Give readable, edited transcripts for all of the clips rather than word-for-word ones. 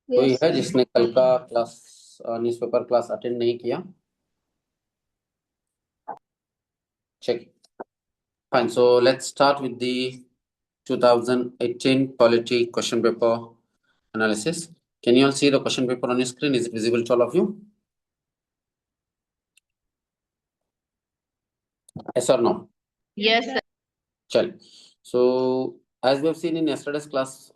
कोई Yes, है sir. जिसने कल का क्लास न्यूज़पेपर क्लास अटेंड नहीं किया? Check. Fine. So let's start with the 2018 polity question paper analysis. Can you all see the question paper on your screen? Is it visible to all of you? Yes or no? Yes, sir. Chal. So as we have seen in yesterday's class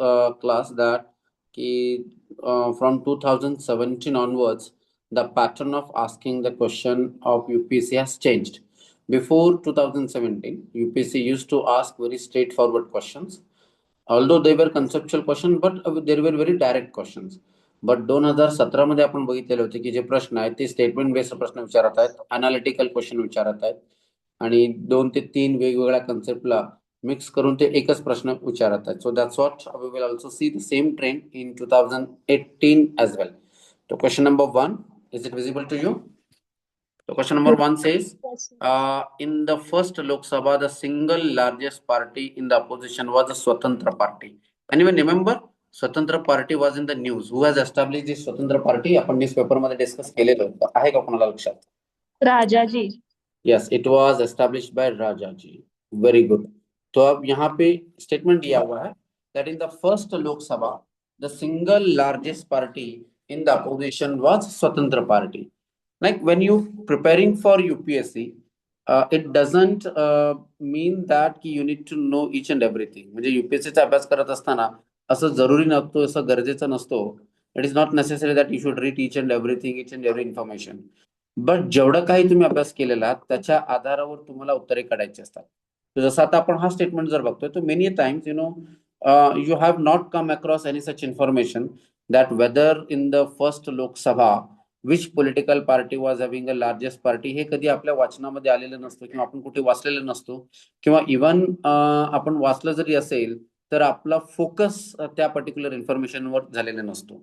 that from 2017 onwards, the pattern of asking the question of UPSC has changed. Before 2017, UPSC used to ask very straightforward questions, although they were conceptual question, but there were very direct questions. But 2017 मध्ये आपण बघितलेले होते की जे प्रश्न आहेत ते statement based प्रश्न विचारत आहेत, अनालिटिकल क्वेश्चन विचारत आहेत आणि 2 ते 3 वेगवेगळ्या कन्सेप्टला मिक्स करून ते एकच प्रश्न विचारत आहेत. So that's what we will also see the same trend in 2018 as well. So question number 1, is it visible to you? So question number 1 says, Yes, sir. in the first Lok Sabha, the single largest party in the opposition was the Swatantra Party. Anyone remember? Swatantra Party was in the news. Who has established this Swatantra Party? आपण newspaper मध्ये discuss केलेलं होतं. आहे का कोणाला लक्षात? Rajaji. Yes, it was established by Rajaji. Very good. तो अब यहाँ पे स्टेटमेंट दिया हुआ है that in the first Lok Sabha, the single largest party in the opposition was Swatantra Party. Like when you preparing for UPSC, it doesn't mean that की you need to know each and everything. म्हणजे UPSCचा अभ्यास करत असताना असं जरुरी नसतो, असं गरजेचं नसतो. It is not necessary that you should read each and everything, each and every information. But जेवढं काही तुम्ही अभ्यास केलेला आहात त्याच्या आधारावर तुम्हाला उत्तरे काढायची असतात. जसं आता आपण हा स्टेटमेंट जर बघतोय तर many times you have not come across any such information that whether in the first Lok Sabha which political party was having a largest party, हे कधी आपल्या वाचनामध्ये आलेलं नसतं किंवा आपण कुठे वाचलेलं नसतो किंवा इव्हन आपण वाचलं जरी असेल तर आपला फोकस त्या पर्टिक्युलर इन्फॉर्मेशनवर झालेला नसतो.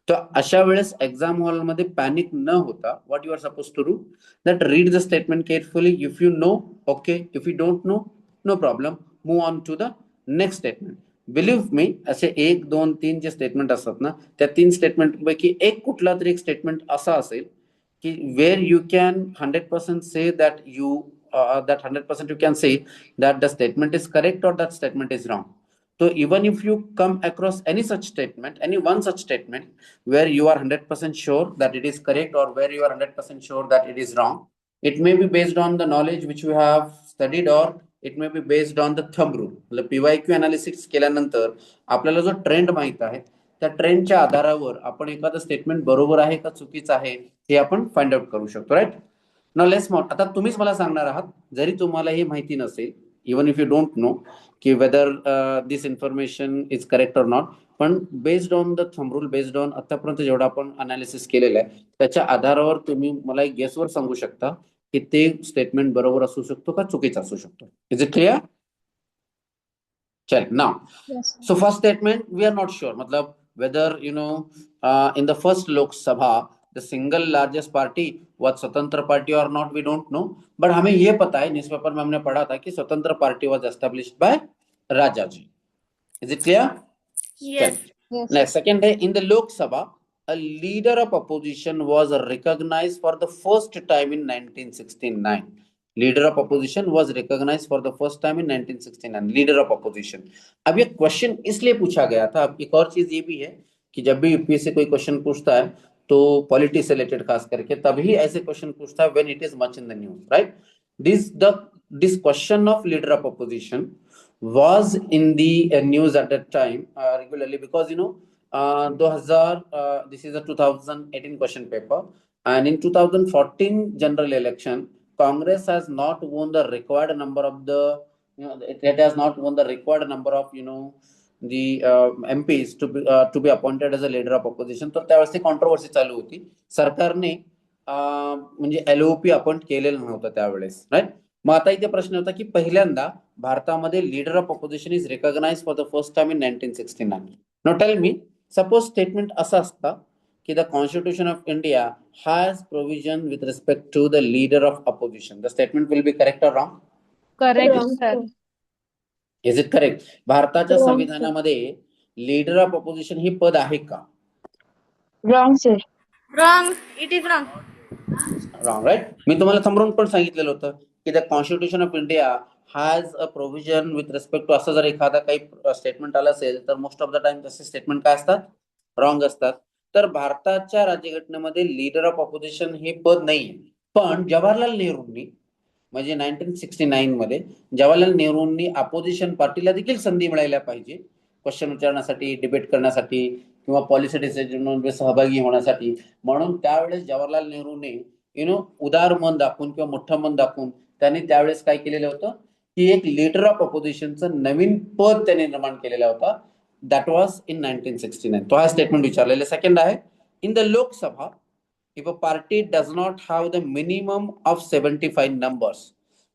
तर अशा वेळेस एक्झाम हॉलमध्ये पॅनिक न होता what you are supposed to do that read the statement carefully. If you know, okay. If you don't know, no problem. Move on to the next statement. Believe me, असे 1, 2, 3 जे statement असतात ना, त्या 3 statement पैकी एक कुठला तरी एक statement असा असेल की where you can 100% say that you that 100% you can say that the statement is correct or that statement is wrong. So even if you come across any such statement, any one such statement where you are 100% sure that it is correct or where you are 100% sure that it is wrong, it may be based on the knowledge which you have studied or it may be based on the thumb rule. मतलब PYQ analysis केल्यानंतर आपल्याला जो trend माहित आहे त्या ट्रेंडच्या आधारावर आपण एखादं स्टेटमेंट बरोबर आहे का चुकीचं आहे हे आपण फाइंड आउट करू शकतो. राईट. नाउ लेट्स मोर. आता तुम्हीच मला सांगणार आहात, जरी तुम्हाला हे माहिती नसेल, even if you don't know की whether this information is correct or not, पण based on the thumb rule, based on आतापर्यंत जेवढा आपण अनालिसिस केलेलं आहे त्याच्या आधारावर तुम्ही मला एक गेसवर सांगू शकता की ते स्टेटमेंट बरोबर असू शकतो का चुकीचं असू शकतो. Is it clear? चल now. Yes, sir. So first statement, we are not sure. मतलब whether in the first Lok Sabha the single largest party was Swatantra Party or not, we don't know. But हमें ये पता है, newspaper में हमने पढ़ा था कि स्वतंत्र party was established by Rajaji. Is it clear? Yes. चल. Yes, sir. Next, second है, in the Lok Sabha, a leader of opposition was recognized for the first time in 1969. Leader of opposition was recognise for the first time in 1969. Leader of opposition. अब ये question इसलिए पूछा गया था. अब एक और चीज ये भी है कि जब भी यूपीएससी कोई क्वेश्चन पूछता है तो पॉलिटी से रिलेटेड खास करके तभी ऐसे क्वेश्चन पूछता है when it is much in the news. Right. This question of leader of opposition was in the news at that time regularly because 2000 this is a 2018 question paper, and in 2014 general election Congress has not won the required number of the it has not won the required number of the MPs to be appointed as a leader of opposition. तर त्यावेळेस ती controversy चालू होती. सरकारने म्हणजे LOP appoint केलेलं नव्हतं त्यावेळेस. राईट. मग आता इथे प्रश्न होता की पहिल्यांदा भारतामध्ये leader of opposition is recognise for the first time in 1969. Now tell me, suppose statement असं असतं की the constitution of India has provision with respect to the leader of opposition. The statement will be correct or wrong? Correct, Wrong, sir. sir. Is it correct? भारताच्या Wrong, sir. संविधानामध्ये leader of opposition ही पद आहे का? Wrong, sir. Wrong. It is wrong. Wrong, right. मी तुम्हाला समोरून पण सांगितलेलं होतं की the constitution of India has a provision with respect to, असं जर एखादा काही स्टेटमेंट आलं असेल तर मोस्ट ऑफ द टाइम तसे स्टेटमेंट काय असतात, रॉंग असतात. तर भारताच्या राज्यघटनेमध्ये लीडर ऑफ ऑपोजिशन हे पद नाहीये. पण जवाहरलाल नेहरूंनी म्हणजे 1969 मध्ये जवाहरलाल नेहरूंनी अपोजिशन पार्टीला देखील संधी मिळायला पाहिजे क्वेश्चन विचारण्यासाठी, डिबेट करण्यासाठी किंवा पॉलिसी डिसिजन मध्ये सहभागी होण्यासाठी. म्हणून त्यावेळेस जवाहरलाल नेहरूने उदार मन दाखवून किंवा मोठं मन दाखवून त्यांनी त्यावेळेस काय केलेलं होतं की एक लीडर ऑफ ऑपोजिशनचं नवीन पद त्यांनी निर्माण केलेला होता. That was in 1969. तो हा स्टेटमेंट विचारलेला. सेकंड आहे, in the Lok Sabha if a party does not have the minimum of 75 numbers,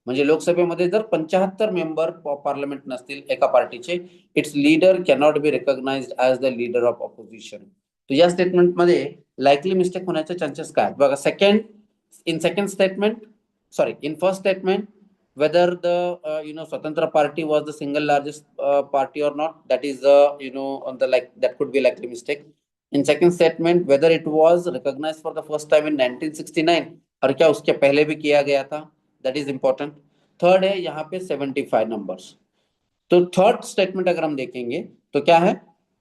म्हणजे लोकसभेमध्ये जर 75 मेंबर पार्लमेंट नसतील एका पार्टीचे, its leader cannot be recognised as the leader of opposition. तर या स्टेटमेंटमध्ये लाईकली मिस्टेक होण्याचे चान्सेस काय बघा. Second statement, sorry, in first statement whether the Swatantara party was the single largest party or not, that is on the like that could be likely mistake. In second statement, whether it was recognized for the first time in 1969 और क्या उसके पहले भी किया गया था, that is important. Third है यहाँ पे 75 नंबर्स. तो थर्ड स्टेटमेंट अगर हम देखेंगे तो क्या है,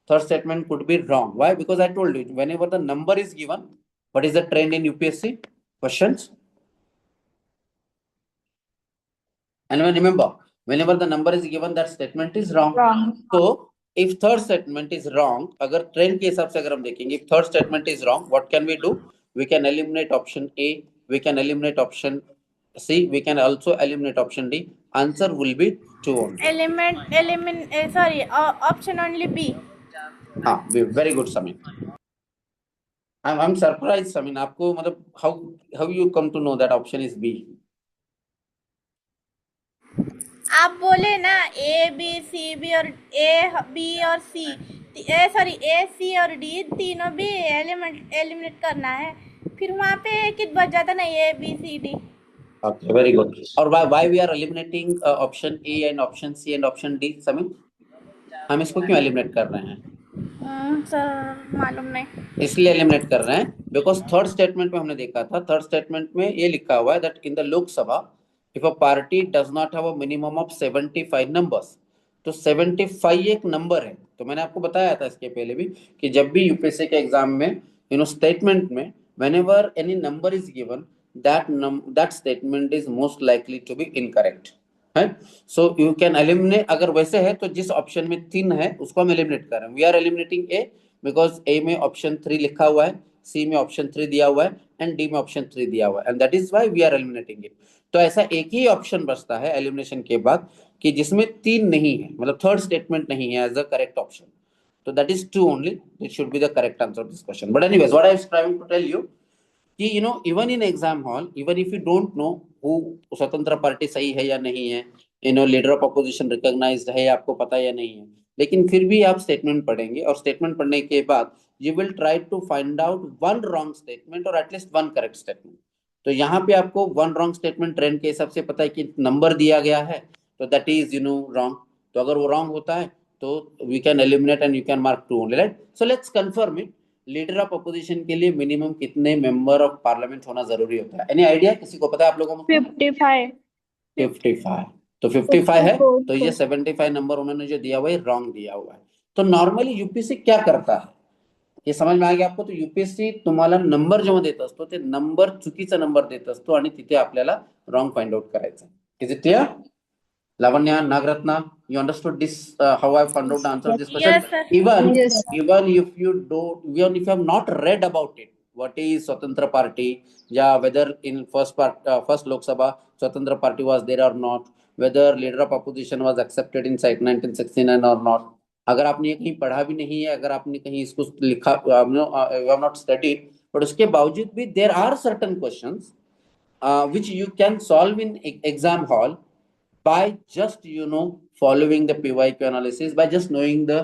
third statement could be wrong. Why? Because I told you whenever the number is given, what is the trend in UPSC questions? And remember, whenever the number is given, that statement is wrong. Wrong. So if third statement is wrong, अगर trend के हिसाब से अगर हम देखेंगे, if third statement is wrong, what can we do? We can eliminate option A, we can eliminate option C, we can also eliminate option D. Answer will be 2 only. Option only B. हाँ, very good Samin. I'm surprised Samin, आपको मतलब how you come to know that option is B? आप बोले ना A B C B और A B और सी, ए सी और D तीनों भी एलिमिनेट करना है, फिर वहाँ पे कित बच जाता ना A B C D. Okay, very good. और why we are eliminating option A and option C and option D, Samin? हम इसको क्यों एलिमिनेट कर रहे हैं? सर मालूम नहीं. इसलिए एलिमिनेट कर रहे हैं बिकॉज थर्ड स्टेटमेंट में हमने देखा था, थर्ड स्टेटमेंट में ये लिखा हुआ है that in the Lok Sabha if a party does not have a minimum of 75 numbers. तो 75 एक नंबर है. तो मैंने आपको बताया था इसके पहले भी कि जब भी यूपीएससी के एग्जाम में स्टेटमेंट में whenever any number is given, that statement is most likely to be incorrect. है. So you can eliminate. अगर वैसे है तो जिस ऑप्शन में 3 है उसको हम एलिमिनेट कर रहे हैं. We are eliminating A because A में ऑप्शन 3 लिखा हुआ है, सी में ऑप्शन 3 दिया हुआ है एंड डी में ऑप्शन 3 दिया हुआ है, and that is why we are eliminating it. तो ऐसा एक ही ऑप्शन बचता है एलिमिनेशन के बाद कि जिसमें 3 नहीं है, मतलब थर्ड स्टेटमेंट नहीं है एज अ करेक्ट ऑप्शन. तो that is 2 only. This should be the correct answer of this question. But anyways, what I am trying to tell you कि even in exam hall, even if you don't know who Swatantra party सही है या नहीं है, leader of opposition recognised है आपको पता या नहीं है, लेकिन फिर भी आप स्टेटमेंट पढ़ेंगे और स्टेटमेंट पढ़ने के बाद you will try to find out one wrong statement और एटलीस्ट वन करेक्ट स्टेटमेंट. तो यहाँ पे आपको वन रॉन्ग स्टेटमेंट ट्रेंड के हिसाब से पता है कि नंबर दिया गया है तो दैट इज रॉन्ग. तो अगर वो रॉन्ग होता है तो we can eliminate and you can mark 2 only, right. So let's confirm it. Leader of opposition के लिए मिनिमम कितने मेंबर ऑफ पार्लियामेंट होना जरूरी होता है? एनी आइडिया, किसी को पता है आप लोगों को? 55. 55. तो 55 है 54. तो ये 75 नंबर उन्होंने जो दिया हुआ है रॉन्ग दिया हुआ है. तो नॉर्मली यूपीएससी क्या करता है हे समज में आ गया आपको? तो यूपीएससी तुम्हाला नंबर जेव्हा देत असतो ते नंबर चुकीचा नंबर देत असतो आणि तिथे आपल्याला रॉन्ग फाइंड आउट करायचं. Is it clear? Lavanya, Nagratna, you understood this, how I found out the answer of this question? Yes, sir. Even Yes. even if you have not read about it, what is Swatantra Party, yeah, whether in first Lok Sabha Swatantra Party was there or not, whether leader of opposition was accepted in 1969 or not. अगर आपने ये कहीं पढ़ा भी नहीं है, अगर आपने कहीं इसको लिखा, you have not studied, but उसके बावजूद भी there are certain questions which you can solve in exam hall by just following the PYQ analysis, by just knowing the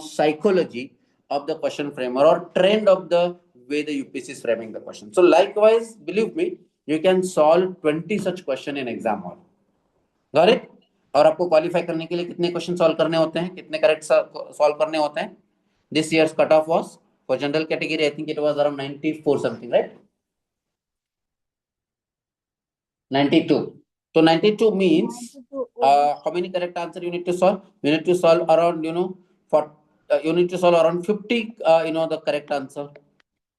psychology of the question framer or trend of the way the UPSC is framing the question. So likewise, believe me, you can solve 20 such question in exam hall. Got it? और आपको qualify करने के लिए कितने question solve करने होते हैं, कितने करेक्ट सॉल्व करने होते हैं? This years cut off was For general category, I think it was around 94 something, right? 92. So 92 means how many correct answer you need to solve? You need to solve around, you need to solve around 50, the correct answer.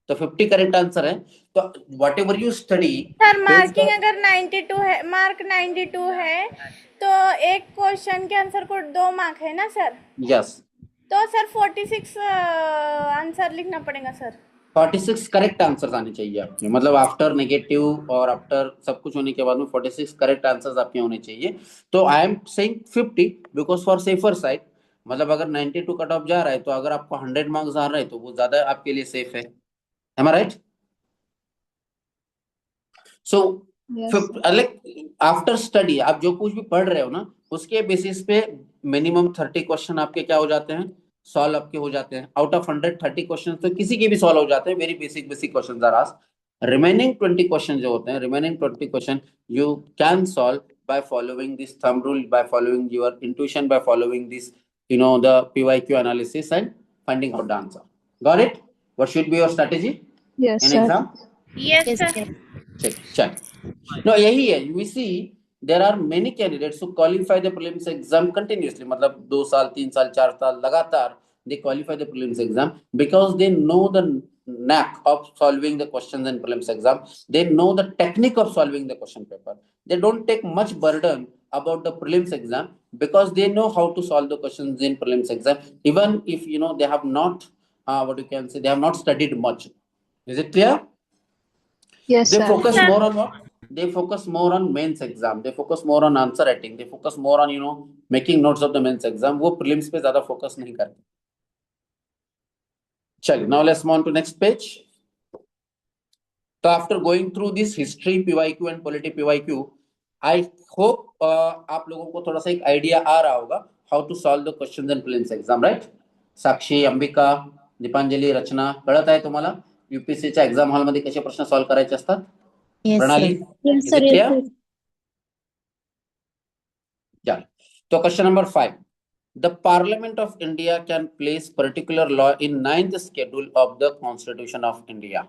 तो 50 correct answer है. तो what ever you study sir marking अगर 92 है, mark 92 है तो एक question के answer को 2 मार्क है ना सर? यस. तो सर 46 आंसर लिखना पड़ेगा सर. 46 करेक्ट आंसर्स आने चाहिए आपके, मतलब आफ्टर नेगेटिव और आफ्टर सब कुछ होने के बाद में 46 करेक्ट आंसर्स आपके होने चाहिए. तो I am saying 50 because for safer side, मतलब अगर 92 कट ऑफ जा रहा है तो अगर आपको 100 मार्क्स आ रहे हैं तो वो ज्यादा आपके लिए सेफ है. Am I right? So after study आप जो कुछ भी पढ़ रहे हो ना, उसके बेसिस पे मिनिमम 30 क्वेश्चन आपके क्या हो जाते हैं, सॉल्व आपके हो जाते हैं. आउट ऑफ 130 क्वेश्चन तो किसी के भी सॉल्व हो जाते हैं. Very basic question are asked. Remaining 20 question जो होते हैं, remaining 20 question you can solve by following this thumb rule, by following your intuition, by following this, the PYQ analysis and finding out the answer. Got it? What should be your strategy? Yes, in sir. exam? Yes sir. Check. No, यही है. We see there are many candidates who qualify the prelims exam continuously. मतलब 2 साल, 3 साल, 4 साल लगातार they qualify the prelims exam because they know the knack of solving the questions in prelims exam. They know the technique of solving the question paper. They don't take much burden about the prelims exam because they know how to solve the questions in prelims exam. Even if they have not, they have not studied much. Is it clear? Yes, They sir. focus more on what? They focus more on mains exam. They focus more on answer writing. They focus more on making notes of the mains exam. वो prelims पे ज़्यादा focus नहीं करते. चलिए, now let's move on to next page. So after going through this history PYQ and polity PYQ, I hope आप लोगों को थोड़ा सा एक idea आ रहा होगा how to solve the questions in prelims exam, right? साक्षी, अंबिका, दीपांजली, रचना, कळत आहे तुम्हाला UPSCच्या एक्झाम हॉल मध्ये कसे प्रश्न सॉल्व करायचे असतात? प्रणाली, Yes, is sir. it Yes, clear? sir. Yeah. So question number 5. The Parliament of India can place particular law in 9th schedule of the Constitution of India.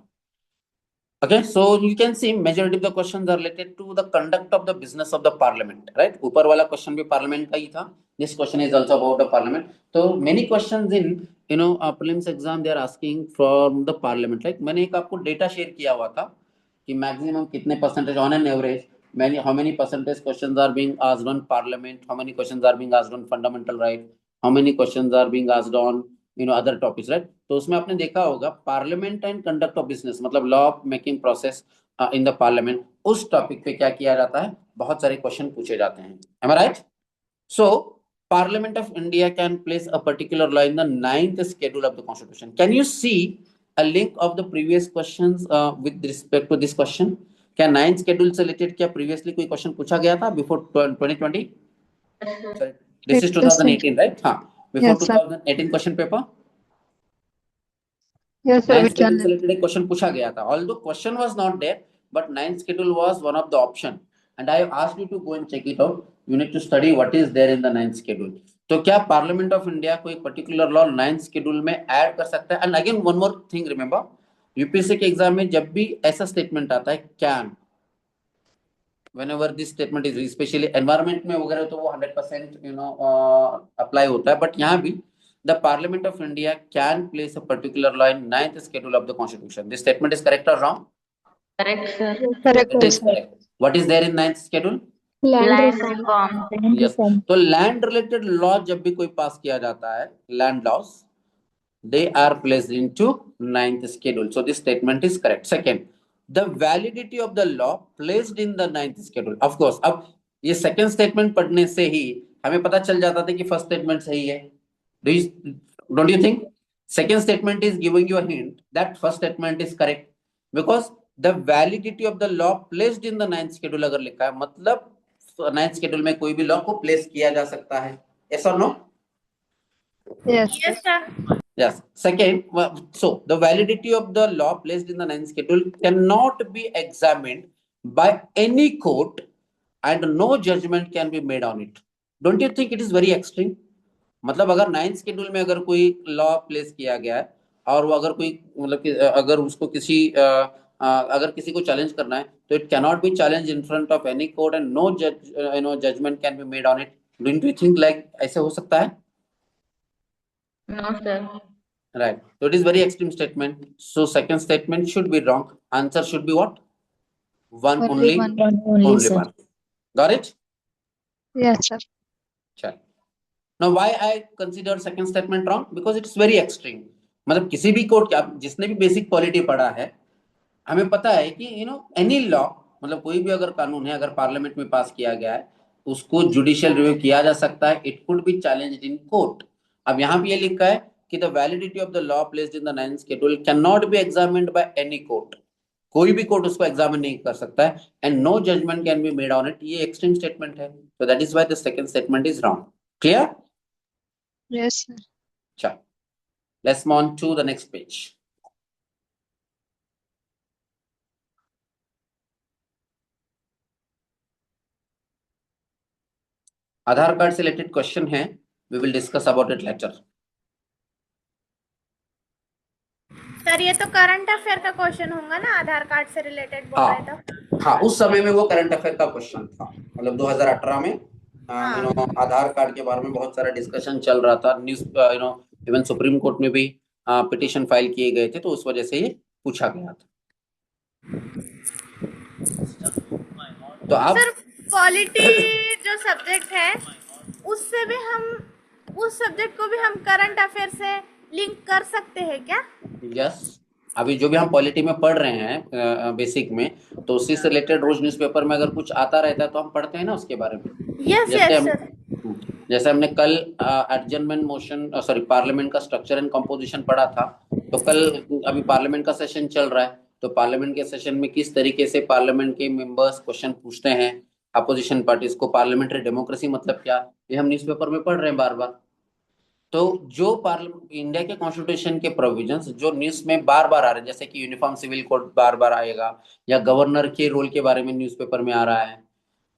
Okay, so you can see majority of the questions are related to the conduct of the business of the Parliament, right? ऊपर वाला question भी Parliament का ही था. This question is also about the Parliament. So many questions in prelims exam they are asking from the Parliament. Like मैंने एक आपको data share किया हुआ था कि maximum कितने percentage on an average, how many percentage questions are being asked on Parliament, how many questions are being asked on fundamental right, how many questions are being asked on other topics, right? तो उसमें आपने देखा होगा Parliament and conduct of business, मतलब law of making process in the Parliament, उस topic पे क्या किया जाता है, बहुत सारे क्वेश्चन पूछे जाते हैं. Am I right? So Parliament of India can place a particular law in the 9th schedule of the Constitution. Can you see a link of the previous questions with respect to this question? क्या 9th schedule से related क्या previously कोई question पूछा गया था before 2020? Sorry, this is 2018, right? हाँ, before 2018 question paper. Yes, sir. 9th schedule से related एक question पूछा गया था. Although question was not there, but 9th schedule was one of the option. And I asked you to go and check it out. You need to study what is there in the 9th schedule. तो क्या Parliament of India कोई particular law 9th schedule में add कर सकता है? And again one more thing remember, UPSC के exam में जब भी ऐसा स्टेटमेंट आता है can, whenever this statement is especially environment में वगैरह तो वो 100% apply होता है, but यहाँ भी the Parliament of India can place a particular law in 9th schedule of the Constitution. This statement is correct or wrong? Correct, sir. Correct. It is correct. What is there in 9th schedule? Land reform. Yes. तो land related law जब भी कोई पास किया जाता है, land laws, they are placed into 9th schedule. So this statement is correct. Second, the validity of the law placed in the 9th schedule. Of course, अब ये second statement पढ़ने से ही हमें पता चल जाता था कि first statement सही है. Don't you think? Second statement is giving you a hint that first statement is correct because the validity of the law placed in the 9th schedule अगर लिखा है मतलब 9th schedule में कोई भी law को place किया जा सकता है. Yes or no? Yes. Yes sir. Yes. Second, so the validity of the law placed in the 9th schedule cannot be examined by any court and no judgment can be made on it. Don't you think it is very extreme? मतलब अगर 9th schedule में अगर कोई law place किया गया है और वो अगर कोई मतलब कि अगर उसको अगर किसी को चैलेंज करना है तो it cannot be challenge in front of any court and no judgment can be made on it. Don't you think like ऐसे हो सकता है? No, sir. Right. So it is very extreme statement. So second statement should be wrong. Answer should be what? One Only only. one. One only, Only sir. one. Got it? Yes, sir. चल. Now why I consider second statement wrong? Because it's very extreme. मतलब किसी भी court का जिसने भी basic polity पढ़ा है हमें पता है कि एनी लॉ मतलब कोई भी अगर कानून है अगर पार्लियामेंट में पास किया गया है उसको जुडिशियल रिव्यू किया जा सकता है. It could be challenged in court. अब यहाँ पे ये लिखा है कि the validity of the law placed in the 9th schedule can not be examined by any court. कोई भी कोर्ट उसको एग्जामिन नहीं कर सकता है and no judgment can be made on it. ये एक्सट्रीम स्टेटमेंट है. So that is why the second statement is wrong. Clear? Yes, sir. चल let's move on to the next page. Aadhaar card से related question है. We will discuss about it later. Sir ये तो current affair का question होगा ना, आधार card से related बोल रहे तो. हाँ उस समय में वो करंट अफेयर का क्वेश्चन था. मतलब 2018 में आधार कार्ड के बारे में बहुत सारा डिस्कशन चल रहा था. न्यूज इवन सुप्रीम कोर्ट में भी पिटीशन फाइल किए गए थे तो उस वजह से ये पूछा गया था. तो आप सर पॉलिटी जो सब्जेक्ट है उससे भी हम उस सब्जेक्ट को भी हम करंट अफेयर से लिंक कर सकते हैं क्या? यस अभी जो भी हम पॉलिटी में पढ़ रहे हैं बेसिक में तो उससे रिलेटेड रोज न्यूज़पेपर में अगर कुछ आता रहता है तो हम पढ़ते हैं ना उसके बारे में. यस जैसे यस सर. जैसे हमने कल एडजर्नमेंट मोशन सॉरी पार्लियामेंट का स्ट्रक्चर एंड कंपोजिशन पढ़ा था. तो कल अभी पार्लियामेंट का सेशन चल रहा है तो पार्लियामेंट के सेशन में किस तरीके से पार्लियामेंट के मेंबर्स क्वेश्चन पूछते हैं अपोजिशन पार्टीज को. पार्लियामेंट्री डेमोक्रेसी मतलब क्या ये हम न्यूज़पेपर में पढ़ रहे हैं बार बार. तो जो इंडिया के कॉन्स्टिट्यूशन के प्रोविजंस जो न्यूज में बार बार आ रहे हैं जैसे कि यूनिफॉर्म सिविल कोड बार बार आएगा या गवर्नर के रोल के बारे में न्यूज़पेपर में आ रहा है.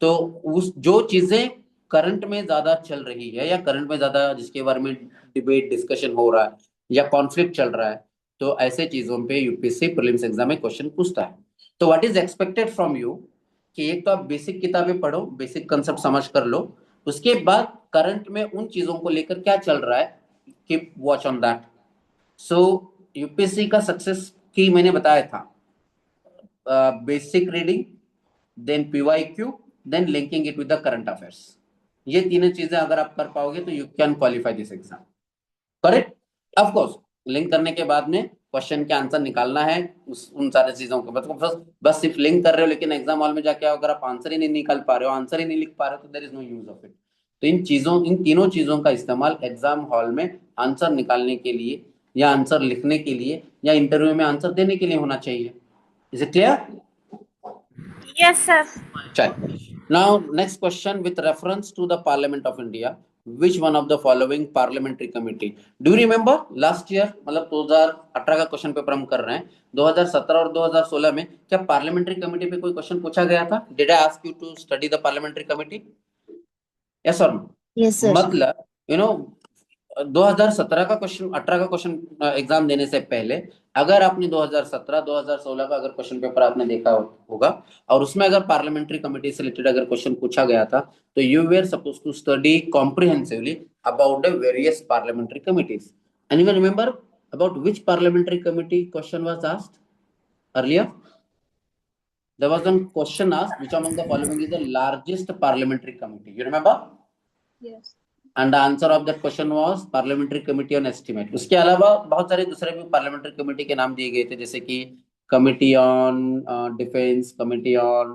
तो उस जो चीजें करंट में ज्यादा चल रही है या करंट में ज्यादा जिसके बारे में डिबेट डिस्कशन हो रहा है या कॉन्फ्लिक्ट चल रहा है तो ऐसे चीजों पे यूपीएससी प्रीलिम्स एग्जाम में क्वेश्चन पूछता है. तो what is expected from you कि एक तो आप बेसिक किताबें पढ़ो बेसिक कंसेप्ट समझ कर लो. उसके बाद करंट में उन चीजों को लेकर क्या चल रहा है keep watch on that. So UPSC का सक्सेस की मैंने बताया था basic reading then PYQ then linking it with the current affairs. ये तीनों चीजें अगर आप कर पाओगे तो you can qualify this exam. Correct? Of course link करने के बाद में क्वेश्चन के आंसर निकालना है उन सारे चीजों को मतलब बस सिर्फ लिंक कर रहे हो लेकिन एग्जाम हॉल में जाके अगर आप आंसर ही नहीं निकाल पा रहे हो आंसर ही नहीं लिख पा रहे हो तो there is no use of it. तो इन तीनों चीजों का इस्तेमाल एग्जाम हॉल में आंसर निकालने के लिए या आंसर लिखने के लिए या इंटरव्यू में आंसर देने के लिए होना चाहिए. Is it clear? Yes sir. चल now next question with reference to the Parliament of India. Which one of the following parliamentary committee? Do you remember last year मतलब 2018 का क्वेश्चन पेपर हम कर रहे हैं. 2017 और 2016 में क्या पार्लियामेंट्री कमेटी पे कोई क्वेश्चन पूछा गया था? Did I ask you to study the parliamentary committee? Yes or no? Yes, sir. मतलब 2017 का क्वेश्चन 18 का क्वेश्चन एग्जाम देने से पहले अगर आपने 2017 2016 का अगर क्वेश्चन पेपर आपने देखा होगा और उसमें अगर पार्लियामेंट्री कमेटी से रिलेटेड अगर क्वेश्चन पूछा गया था तो you were suppose to study comprehensively about the various parliamentary committees. Anyone remember about which parliamentary committee question was asked earlier? There was one question asked which among the following is the largest parliamentary committee. You remember? Yes. And the answer of that question was parliamentary committee on estimate. उसके अलावा बहुत सारे दूसरे भी parliamentary committee के नाम दिए गए थे जैसे कि committee on defence, committee on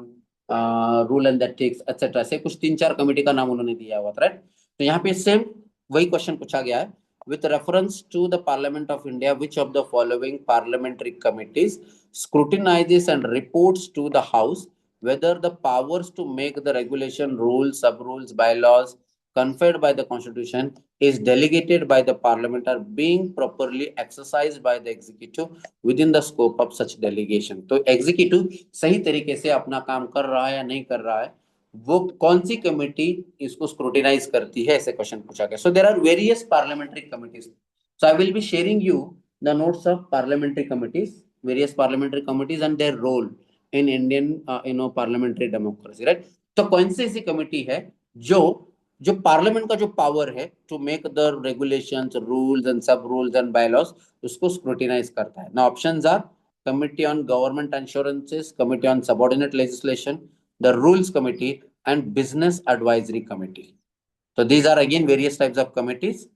rule and ethics etcetera. ऐसे कुछ 3-4 कमेटी का नाम उन्होंने दिया हुआ था. राइट? तो यहाँ पे सेम वही क्वेश्चन पूछा गया है with reference to the Parliament of India, which of the following parliamentary committees scrutinizes and reports to the House whether the powers to make the regulation, rules, sub-rules, bylaws conferred by the Constitution is delegated by the Parliament are being properly exercised by the Executive within the scope of such delegation. तो Executive सही तरीके से अपना काम कर रहा है या नहीं कर रहा है वो कौन सी कमेटी इसको स्क्रूटिनाइज करती है ऐसे क्वेश्चन पूछा गया. So there are various parliamentary committees. So I will be sharing you the notes of parliamentary committees, various parliamentary committees and their role in Indian parliamentary democracy, right? तो कौन सी ऐसी committee है जो पार्लियामेंट का जो power है to make the regulations, rules and sub rules and bylaws, उसको scrutinise करता है? ना options are committee on government assurances, committee on subordinate legislation, the rules committee and business advisory committee. तो these are again various types of committees.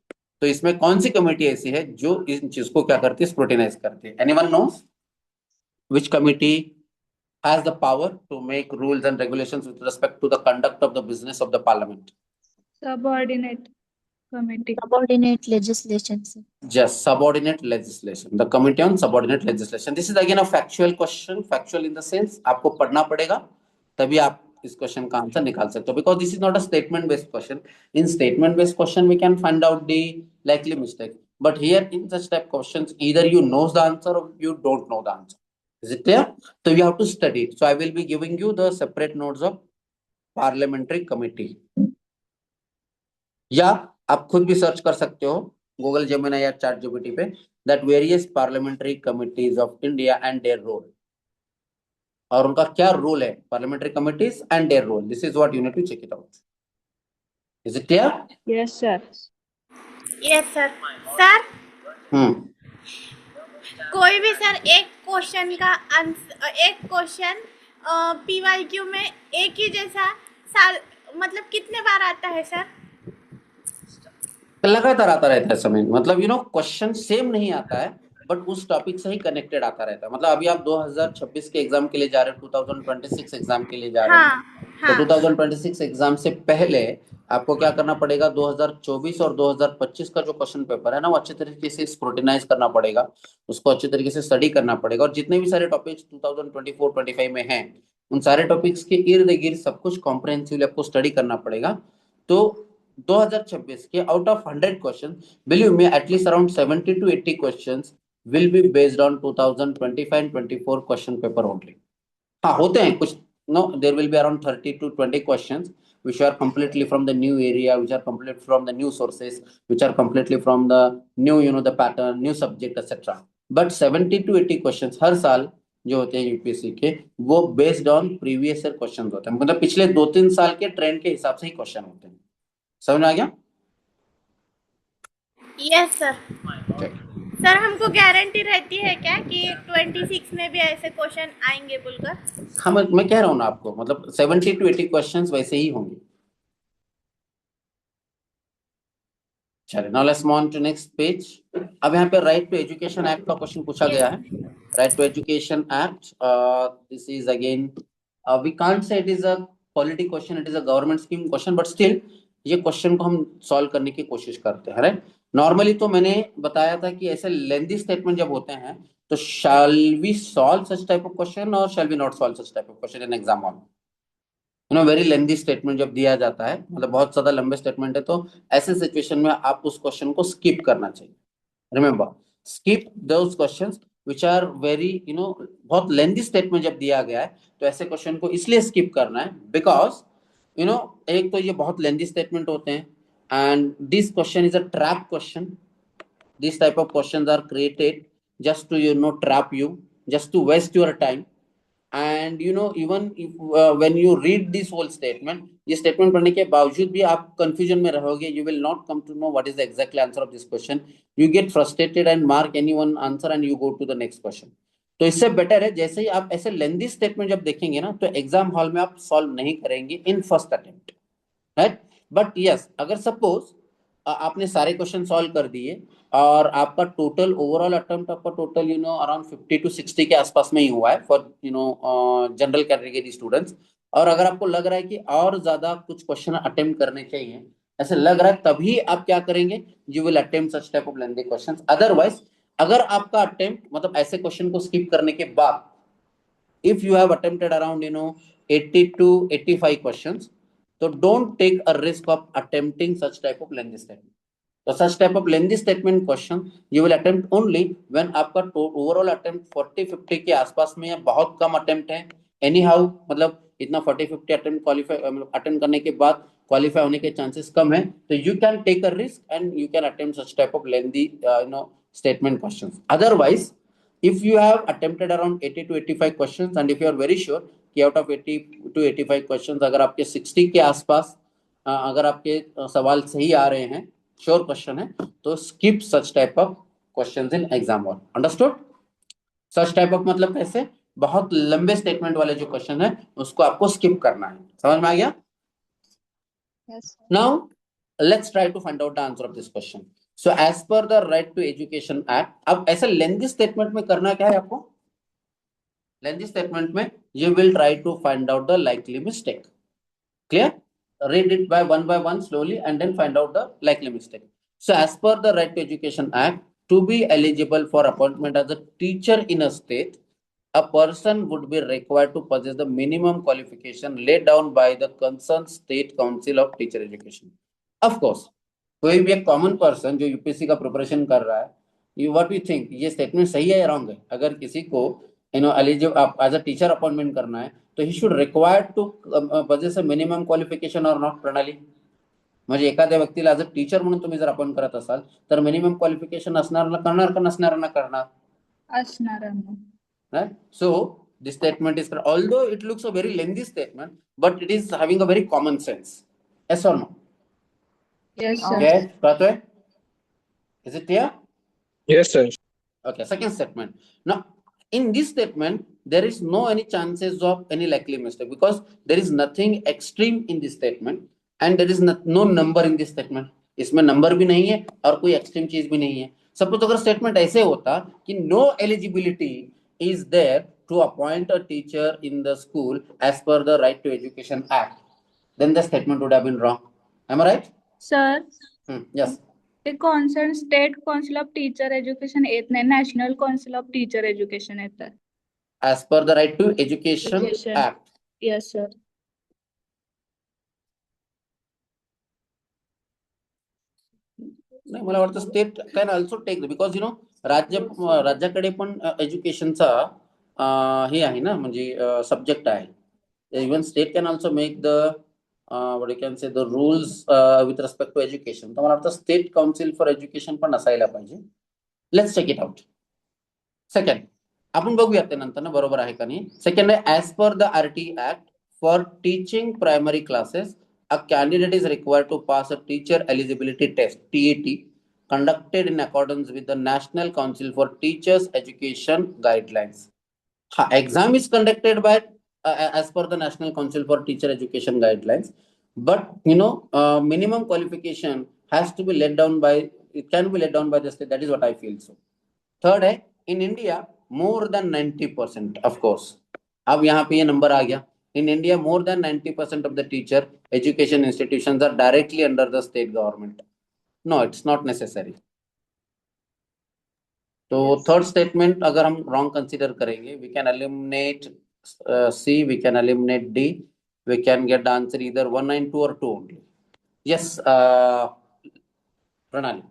तो इसमें कौन सी committee ऐसी है जो इस चीज को क्या करती है, स्क्रूटिनाइज करती है? Anyone knows which committee has the power to make rules and regulations with respect to the conduct of the business of the parliament? Subordinate committee. Subordinate legislation, sir. Just subordinate legislation, the committee on subordinate legislation. This is again a factual question. Factual in the sense आपको पढ़ना पड़ेगा तभी आप इस question का answer निकाल सकते हो, because this is not a statement based question. In statement based question we can find out the likely mistake, but here in such type questions either you know the answer or you don't know the answer. Is it clear? So you have to study it. So I will be giving you the separate notes of parliamentary committee. या आप खुद भी search कर सकते हो Google Gemini या chat GPT पे, that various parliamentary committees of India and their role, और उनका क्या रोल है, parliamentary committees and their role. This is what you need to check it out. Is it clear? Yes, sir. Yes sir. Sir कोई भी sir एक question का answer, एक question PYQ में एक ही जैसा साल मतलब कितने बार आता है सर? लगातार आता रहता है समय, मतलब क्वेश्चन सेम नहीं आता है बट उस टॉपिक से ही कनेक्टेड आता रहता है. मतलब अभी आप 2026 के एग्जाम के लिए जा रहे हो, 2026 एग्जाम के लिए जा रहे हो, तो 2026 एग्जाम से पहले आपको क्या करना पड़ेगा, 2024 और 2025 का जो क्वेश्चन पेपर है ना, वो अच्छे तरीके से स्क्रूटिनाइज करना पड़ेगा, उसको अच्छे तरीके से स्टडी करना पड़ेगा. और जितने भी सारे टॉपिक्स 2024-25 में हैं, उन सारे टॉपिक्स के इर्द गिर्द सब कुछ कॉम्प्रिहेंसिवली आपको स्टडी करना पड़ेगा. तो 2026 के out of 100 question, believe me, at least around 70 to 80 questions will be based on 2025 and 24 question paper only. हाँ, होते हैं कुछ, no, there will be around 30 to 20 questions which are completely from the new area, which are completely from the new sources, which are completely from the new, the pattern, new subject, etc. But 70 to 80 questions हर साल जो होते हैं UPSC के, वो based on previous year question होते हैं, मतलब पिछले 2-3 साल के ट्रेंड के हिसाब से ही क्वेश्चन होते हैं. समझ में आ गया? Yes sir. सर हमको गारंटी रहती है क्या कि 26 में भी ऐसे क्वेश्चन आएंगे बोलकर? हाँ, मैं कह रहा हूँ ना आपको, मतलब 70 to 80 क्वेश्चंस वैसे ही होंगे. चलिए, now let's move on to next page. अब यहाँ पे राइट टू एजुकेशन एक्ट का क्वेश्चन पूछा गया है. Right to education act, this is again, we can't say it is a polity question, it is a government scheme question, but still ये question को हम सॉल्व करने की कोशिश करते हैं, राइट? नॉर्मली तो मैंने बताया था कि ऐसे लेंथी स्टेटमेंट जब होते हैं तो shall we solve such type of question और shall we not solve such type of question in exam hall. Very lengthy statement जब दिया जाता है, मतलब बहुत ज्यादा लंबे स्टेटमेंट है, तो ऐसे सिचुएशन में आप उस क्वेश्चन को स्किप करना चाहिए. Remember, skip those questions which are very बहुत लेंथी स्टेटमेंट जब दिया गया है तो ऐसे क्वेश्चन को इसलिए स्किप करना है बिकॉज एक तो ये बहुत लेंथी स्टेटमेंट होते हैं, and this question is a trap question. This type of questions are created just to trap you, just to waste your time. And even if when you read this whole statement, ये statement पढ़ने के बावजूद भी आप confusion में रहोगे, you will not come to know what is the exact answer of this question. You get frustrated and mark any one answer and you go to the next question. तो इससे better है, जैसे ही आप ऐसे lengthy statement जब देखेंगे ना, तो एग्जाम हॉल में आप सॉल्व नहीं करेंगे in first attempt, right? But yes, अगर सपोज आपने सारे क्वेश्चन सॉल्व कर दिए और आपका टोटल ओवरऑल अटेम्प्ट आपका टोटल अराउंड 50 to 60 के आसपास में ही हुआ है फॉर जनरल कैटेगरी स्टूडेंट्स, और अगर आपको लग रहा है कि और ज्यादा कुछ क्वेश्चन अटेम्प्ट करने चाहिए, ऐसे लग रहा है, तभी आप क्या करेंगे, you will attempt such type of lengthy questions. Otherwise अगर आपका अटेम्प्ट मतलब ऐसे क्वेश्चन को स्किप करने के बाद, if you have attempted around 80 to 85 questions, so don't take a risk of attempting such type of lengthy statement. So such type of lengthy statement question you will attempt only when आपका overall attempt 40-50 के आसपास में है, बहुत कम attempt है. Anyhow, मतलब इतना 40-50 attempt qualify attempt करने के बाद qualify होने के chances कम है, तो you can take a risk and you can attempt such type of lengthy statement questions. Otherwise, if you have attempted around 80 to 85 questions and if you are very sure कि out of 80 to 85 questions अगर आपके 60 के आसपास अगर आपके सवाल सही आ रहे हैं, श्योर क्वेश्चन है, तो skip such type of questions in exam hall. Understood? Such type of मतलब कैसे? बहुत लंबे स्टेटमेंट वाले जो क्वेश्चन है उसको आपको स्किप करना है. समझ में आ गया? Yes, sir. Now, let's try to find out the answer of this question. So, as per the Right to Education Act, अब ऐसा lengthy statement में करना क्या है आपको? Lengthy statement में you will try to find out the likely mistake. Clear? Read it by one slowly and then find out the likely mistake. So, as per the Right to Education Act, to be eligible for appointment as a teacher in a state, a person would be required to possess the minimum qualification laid down by the concerned state council of teacher education. Of course, कोई भी एक common person जो UPSC का preparation कर रहा है, you what you think, ये statement सही है या रॉन्ग है? अगर किसी को eligible as a teacher appointment करना है तो he should required to possess a minimum qualification or not? प्रणाली, म्हणजे एखाद्या व्यक्तीला ॲज अ टीचर म्हणून तुम्ही जर अपॉइंट करत असाल तर मिनिमम क्वालिफिकेशन असणार ना, करणार का नसणार ना? करणार. असणार आहे. Right? So this statement is, although it looks a very lengthy statement, but it is having a very common sense. Yes or no? Yes, sir. Yes, Prathay? Is it clear? Yes, sir. Okay, second statement. Now, in this statement, there is no any chances of any likely mistake because there is nothing extreme in this statement and there is no number in this statement. इसमें number भी नहीं है और कोई extreme चीज भी नहीं है. सपोज अगर स्टेटमेंट ऐसे होता कि no eligibility is there to appoint a teacher in the school as per the Right to Education Act, then the statement would have been wrong. Am I right? Sir, Yes. ते concern state council of teacher education येत नाही, national council of teacher education येतं. As per the Right to Education Act. Yes, sir. नाही, मला वाटतं state can also take because राज्याकडे पण एज्युकेशनचा हे आहे ना, म्हणजे सब्जेक्ट आहे. Even state can also make the what you can say the rules with respect to education. तर मला वाटतं स्टेट काउन्सिल फॉर एज्युकेशन पण असायला पाहिजे. Let's check it out. Second आपण बघूयात ते नंतर ना, बरोबर आहे का नाही. सेकंड आहे, as per the RT act for teaching primary classes a candidate is required to pass a teacher eligibility test TET conducted in accordance with the National Council for Teachers Education guidelines. Exam is conducted by as per the National Council for Teacher Education guidelines, but minimum qualification has to be let down by, it can be let down by the state. That is what I feel. So third है, in India more than 90%, of course अब यहाँ पे ये number आ गया. In India, more than 90% of the teacher education institutions are directly under the state government. No, it's not necessary. तो third statement अगर हम wrong consider करेंगे, we can eliminate C, we can eliminate D, we can get the answer either 1 and 2 or 2 only. Yes, Pranali,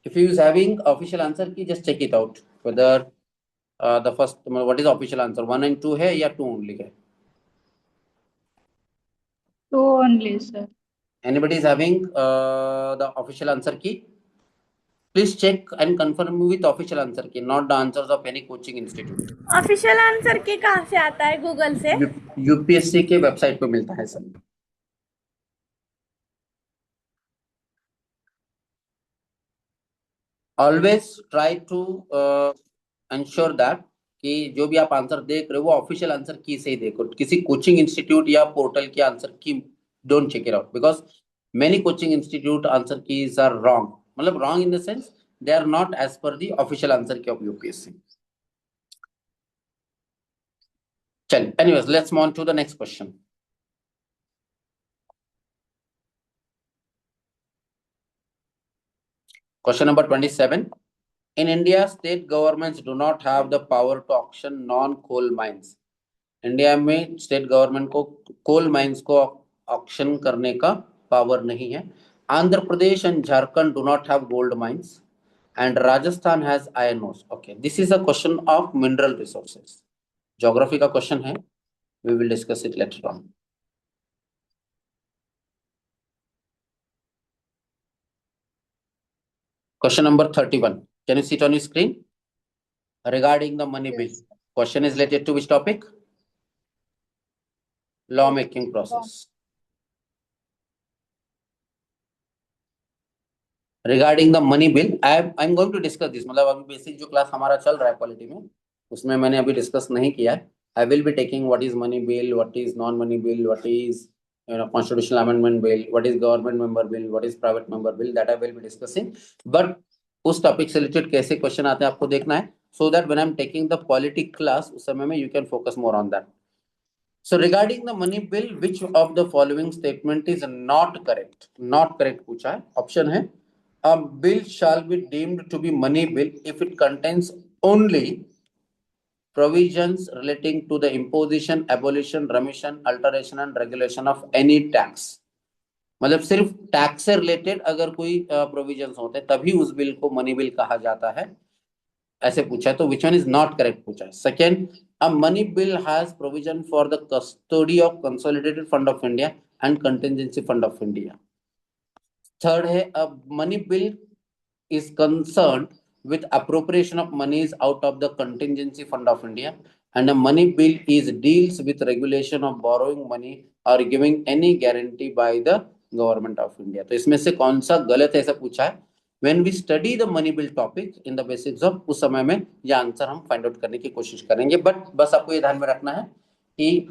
if you is having official answer की, just check it out whether the first, what is the official answer, 1 and 2 है या 2 only है? 2 only, sir. Anybody is having the official answer key? Please check and confirm with official answer key, not the answers of any coaching institute. Official answer की कहाँ से आता है? Google से? UPSC के वेबसाइट पे मिलता है sir. Always try to ensure that कि जो भी आप आंसर देख रहे हो वो ऑफिशियल आंसर की से ही देखो. किसी कोचिंग इंस्टीट्यूट या पोर्टल के answer key don't check it out because many coaching institute answer keys are wrong. मतलब wrong in the sense they are not as per the official answer key of UPSC. Chal, anyways, let's move on to the next question. Question number 27. In India, state governments do not have the power to auction non-coal mines. India में state government को coal mines को auction करने का power नहीं है. Andhra Pradesh and Jharkhand do not have gold mines and Rajasthan has iron ores. Okay, this is a question of mineral resources. Geography का question है, we will discuss it later on. Question number 31. Can you see it on your screen? Regarding the money bill, Yes. question is related to which topic? Lawmaking process. Regarding the money bill, I'm going to discuss this. मतलब अभी basic जो class हमारा चल रहा है polity में, उसमें मैंने अभी डिस्कस नहीं किया है. I will be taking what is money bill, what is non-money bill, what is constitutional amendment bill, what is government member bill, what is private member bill, that I will be discussing. But उस topic से related कैसे question आते हैं आपको देखना है, so that when I'm taking the polity class उस समय में you can focus more on that. So regarding the money bill, which of the following statement is not correct? Not correct पूछा है. Option है, a bill shall be deemed to be money bill if it contains only provisions relating to the imposition, abolition, remission, alteration and regulation of any tax. मतलब सिर्फ tax से related अगर कोई provisions होते हैं तभी उस बिल को मनी बिल कहा जाता है, ऐसे पूछा है. तो which one is not correct पूछा है. Second, a money bill has provision for the custody of consolidated fund of India and contingency fund of India. Third है, a money bill is concerned with appropriation of monies out of the contingency fund of India, and a money bill deals with regulation of borrowing money or giving any guarantee by the government of India. तो इसमें से कौन सा गलत है ऐसा पूछा है. When we study the money bill topic in the basics of, उस समय में यह आंसर हम फाइंड आउट करने की कोशिश करेंगे. बट बस आपको ये ध्यान में रखना है कि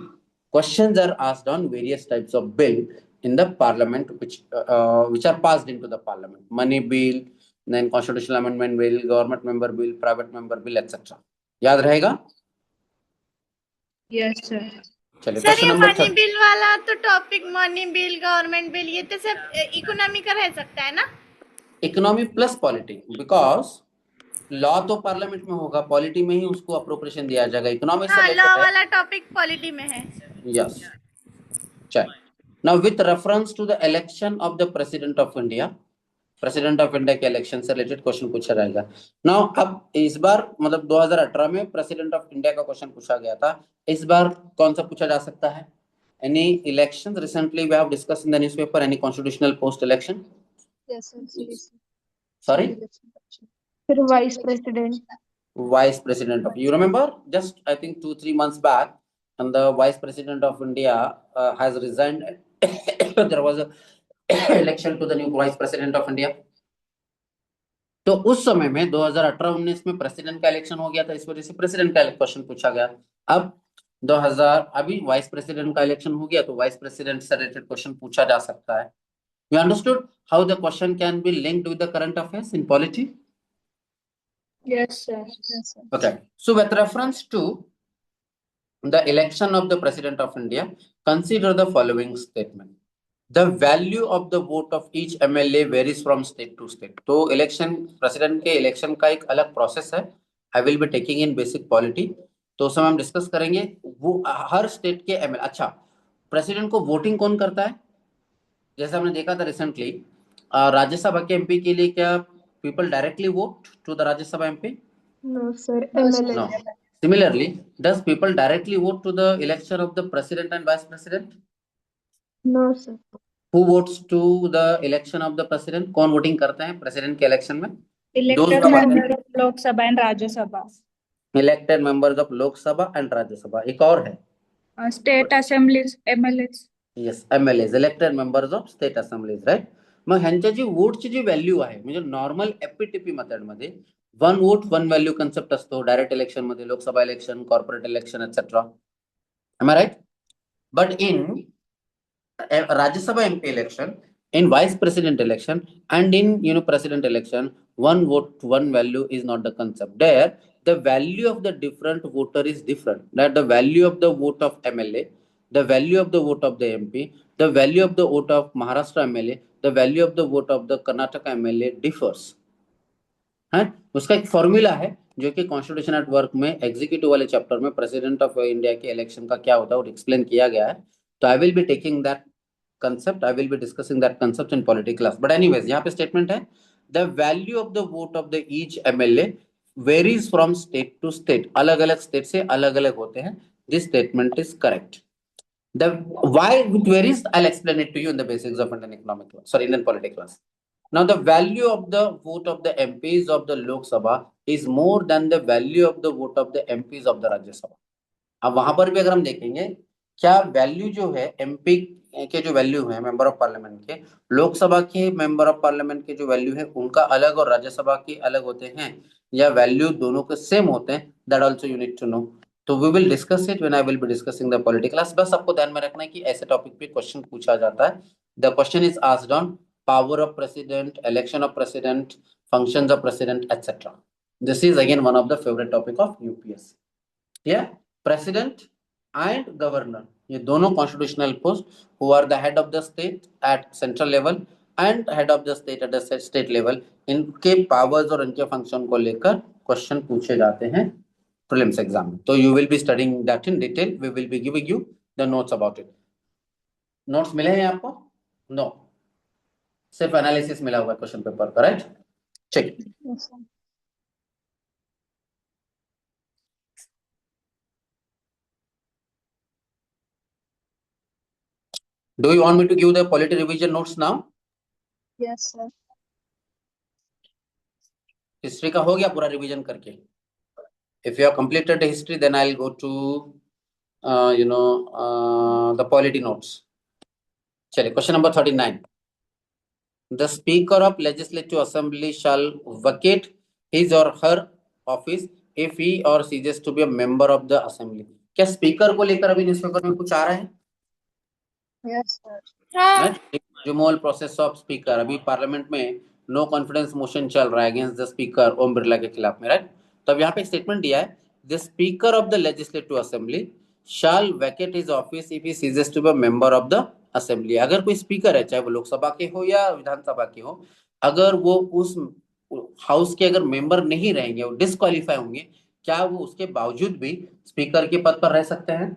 questions are asked on various types of bill in the parliament which are passed into the parliament. Money bill, then constitutional amendment bill, government member bill, private member bill, etc. याद रहेगा? Yes, sir. चलिए sir question ये number money bill वाला तो topic money bill government bill ये तो सब economy का रह सकता है ना. Economy plus polity, because law तो पार्लियामेंट में होगा, पॉलिटी में ही उसको अप्रोप्रिएशन दिया जाएगा. इकोनॉमी से हाँ, लॉ रिलेटेड है. वाला टॉपिक पॉलिटी में है. यस. चल now with reference to the election of the president of India, president of India के इलेक्शन से रिलेटेड क्वेश्चन पूछा जाएगा. नाउ अब इस बार मतलब 2018 में प्रेसिडेंट ऑफ इंडिया का क्वेश्चन पूछा गया था. इस बार कौन सा पूछा जा सकता है? Any elections recently we have discussed in the newspaper, any constitutional post election? Yes, sir. Sorry, Sir, Vice President. vice president of, you remember just I think 2-3 months back, and the vice president of India has resigned. There was a election to the new vice president of India. तो उस समय में 2018-19 में president का election हो गया था, इस वजह से प्रेसिडेंट का क्वेश्चन पूछा गया. अब 2000 अभी वाइस प्रेसिडेंट का इलेक्शन हो गया तो वाइस प्रेसिडेंट से रिलेटेड क्वेश्चन पूछा जा सकता है. You understood how the question can be linked with the current affairs in polity? Yes, sir. Yes, sir. Okay. So with reference to the election of the president of India, consider the following statement. The value of the vote of each MLA varies from state to state. तो election president के election का एक अलग process है. I will be taking in basic polity. तो उस समय हम डिस्कस करेंगे वो हर स्टेट के MLA. अच्छा, प्रेसिडेंट को वोटिंग कौन करता है? जैसे हमने देखा था रिसेंटली राज्यसभा के एमपी के लिए क्या people directly vote to the Rajya Sabha MP? No, sir. No, sir. MLA. No. Similarly, does people directly vote to the election of the president and vice president? No, sir. Who votes to the election of the president? कौन voting करते हैं president के election में? Elected Those member of Lok Sabha and Rajya Sabha. Elected members of लोक सभा and Rajya Sabha. एक और है, State assemblies, MLAs. yes, MLAs, elected members of state assemblies, right? मग ह्यांच्या जी वोटची जी व्हॅल्यू आहे म्हणजे नॉर्मल एपीटीपी मेथड मध्ये 1 वोट 1 व्हॅल्यू कन्सेप्ट असतो. डायरेक्ट इलेक्शन मध्ये Lok Sabha election, corporate election etcetera. Am I right? But in Rajya Sabha MP election, in vice president election and in president election, 1 vote 1 value is not the concept. There the value of the different voter is different. That the value of the vote of MLA, the value of the vote of the MP, the value of the vote of Maharashtra MLA, the value of the vote of the Karnataka MLA differs. है उसका एक formula है जो कि constitution at work में executive वाले chapter में president of India के इलेक्शन का क्या होता है वो एक्सप्लेन किया गया है. तो आई will be taking that concept, I will be discussing that concept in political class. But anyways, यहाँ पे statement है the value of the vote of the each MLA varies from state to state. अलग अलग state से अलग अलग होते हैं. This statement is correct. The why it varies I'll explain it to you in the basics of Indian economic class, sorry, Indian political class. Now the value of the vote of the MPs of the Lok Sabha is more than the value of the vote of the MPs of the Rajya Sabha. अब वहां पर भी अगर हम देखेंगे क्या value जो है एमपी के जो वैल्यू है मेंबर ऑफ पार्लियामेंट के, लोकसभा के मेंबर ऑफ पार्लियामेंट के जो वैल्यू है उनका अलग और राज्यसभा के अलग होते हैं, या वैल्यू दोनों के सेम होते हैं, that also you need to know. तो we will discuss it when I will be discussing the polity class. बस आपको ध्यान में रखना है कि ऐसे टॉपिक पे क्वेश्चन पूछा जाता है. The question is asked on power of president, election of president, functions of president etcetera. This is again one of the favourite topic of UPSC. या प्रेसिडेंट एंड गवर्नर, ये दोनों constitutional post who are the head of the state at central level and head of the state at the state level, इनके powers और इनके function को लेकर question पूछे जाते हैं प्रीलिम्स एग्जाम में. तो you will be studying that in detail. We will be giving you the notes about it. Notes मिले हैं आपको? नो, सिर्फ एनालिसिस मिला हुआ है question paper. Correct? Check. Yes, sir. Do you want me to give the polity revision notes now? Yes, sir. History का हो गया पूरा रिवीजन करके? If you have completed the history, then I'll go to the polity notes. चलिए, question number 39. The Speaker of Legislative Assembly shall vacate his or her office if he or ceases to be a member of the assembly. क्या speaker को लेकर अभी newspaper में कुछ आ रहा है? Yes, sir. हाँ रिमूवल प्रोसेस ऑफ स्पीकर. अभी पार्लियामेंट में नो कॉन्फिडेंस मोशन चल रहा है against the speaker Om Birla के खिलाफ में, राइट? तब यहाँ पे स्टेटमेंट दिया है, the speaker of the legislative assembly shall vacate his office if he ceases to be member of the assembly. अगर कोई स्पीकर है, चाहे वो लोकसभा के हो या विधानसभा के हो, अगर वो उस हाउस के अगर मेंबर नहीं रहेंगे, वो डिस्क्वालीफाई होंगे, क्या वो उसके बावजूद भी स्पीकर के पद पर रह सकते हैं?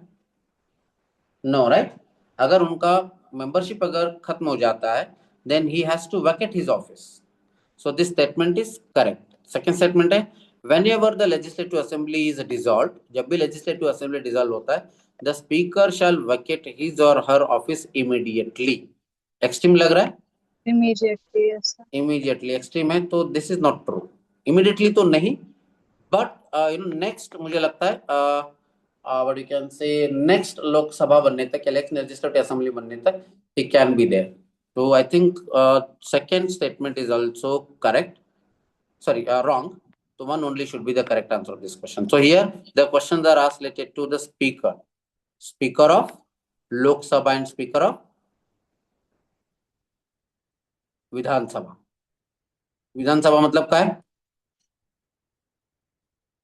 No, right? अगर उनका मेंबरशिप अगर खत्म हो जाता है, then he has to vacate his office. So this statement is correct. Second statement है, whenever the legislative assembly is dissolved, जब भी legislative assembly dissolve होता है, the speaker shall vacate his or her office immediately. Extreme लग रहा है? Immediately, yes, sir. Immediately extreme है, तो this is not true. Immediately तो नहीं, but next मुझे लगता है what you can say next Lok Sabha बनने तक, next legislative assembly बनने तक he can be there. So I think second statement is also correct. Sorry, wrong. So one only should be the correct answer of this question. So here the questions are asked related to the speaker, speaker of Lok Sabha and speaker of Vidhan Sabha. Vidhan Sabha मतलब क्या है?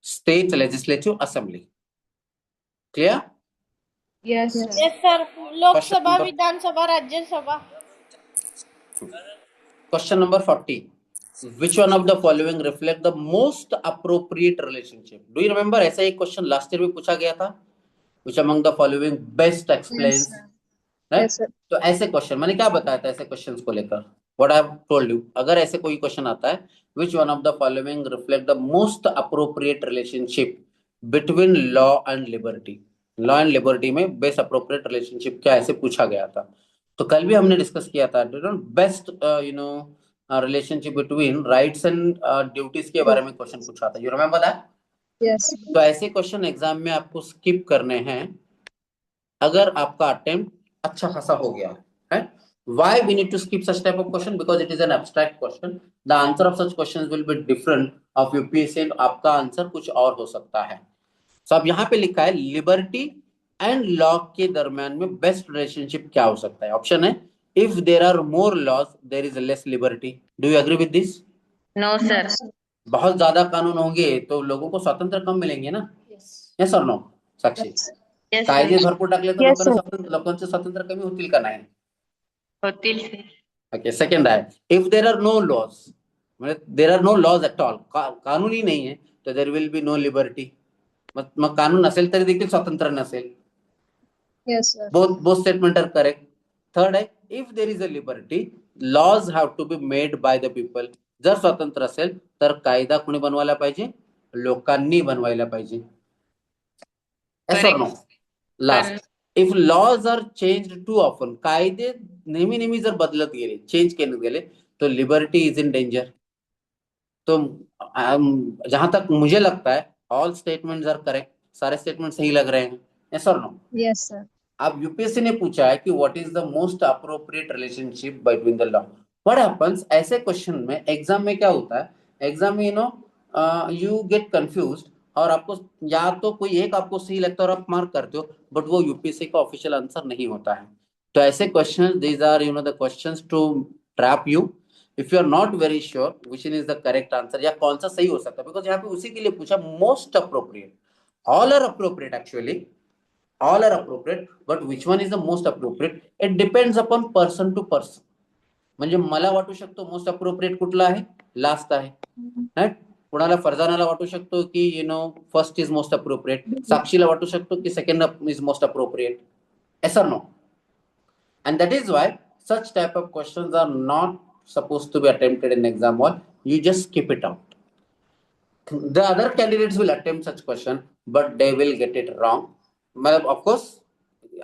State Legislative Assembly. Clear? Yes, sir. Yes sir, Lok Sabha, number- Vidhan Sabha, Rajya Sabha. Question number 40. Which one of the following reflect the most appropriate relationship? Do you remember ऐसा एक question last year में पूछा गया था? Which among the following best explains? Yes, sir. Right? Yes, sir. तो ऐसे question मैंने क्या बताया था ऐसे क्वेश्चंस को लेकर? What I have told you. अगर ऐसे कोई क्वेश्चन आता है, which one of the following reflect the most appropriate relationship between law and liberty? Law and liberty में best appropriate relationship क्या ऐसे पूछा गया था? तो कल भी हमने डिस्कस किया था best relationship between rights and duties के बारे में क्वेश्चन पूछा था. You remember that? Yes, sir. तो ऐसे क्वेश्चन एग्जाम में आपको स्किप करने हैं अगर आपका अटेम्प्ट अच्छा खासा हो गया है. Why we need to skip such type of question? Because it is an abstract question. The answer of such questions will be different of UPSC and आपका आंसर कुछ और हो सकता है. So अब यहाँ पे लिखा है लिबर्टी एंड लॉ के दरम्यान में बेस्ट रिलेशनशिप क्या हो सकता है? ऑप्शन है, if there are more laws there is less liberty. Do you agree with this? No, sir. बहुत ज्यादा कानून होंगे तो लोगों को स्वतंत्र कम मिलेंगे ना? यस और नो साक्षी? Yes, कायदे sir. भरपूर टाकले तर Yes, लोकांचे स्वतंत्र कमी होतील का नाही? होतील sir. ओके. सेकंड आहे, if there are no laws, म्हणजे there are no laws at all, कानूनही नाही आहे तर there will be no liberty. मग कानून असेल तरी देखील स्वतंत्र नसेल. Yes, sir. both statement are correct. Third है, if there is a liberty, laws have to be made by the people. जर स्वतंत्र असेल तर कायदा कोणी बनवायला पाहिजे? लोकांनी बनवायला पाहिजे. Yes or no? Last, if laws are changed too often, कायदे नेहमी जर बदलत गेले, चेंज केले गेले, तो लिबर्टी इज इन डेंजर। तो जहां तक मुझे लगता है ऑल स्टेटमेंट्स आर करेक्ट, सारे स्टेटमेंट सही लग रहे हैं, यस और नो? Yes, sir. अब यूपीएससी ने पूछा है कि what is the most appropriate relationship between the law. What happens ऐसे क्वेश्चन में एग्जाम में क्या होता है, एग्जाम में यू गेट कंफ्यूज्ड, और आपको या तो कोई एक आपको सही लगता है और आप मार्क करते हो, बट वो यूपीएससी का ऑफिशियल आंसर नहीं होता है। तो ऐसे question, these are the questions to trap you if you are not very sure which is the correct answer, या कौन सा सही हो सकता है, बिकॉज यहाँ पे उसी के लिए पूछा most appropriate. All are appropriate actually, all are appropriate, but which one is the most appropriate, it depends upon person to person. म्हणजे मला वाटू शकतो मोस्ट अप्रोप्रिएट कुठला आहे, लास्ट आहे, राईट? कुणाला फरजानाला वाटू शकतो की फर्स्ट इज मोस्ट अप्रोप्रिएट, साक्षीला वाटू शकतो की second is most appropriate, yes or no? And that is why such type of questions are not supposed to be attempted in exam hall. You just skip it out. The other candidates will attempt such question, but they will get it wrong. मतलब of course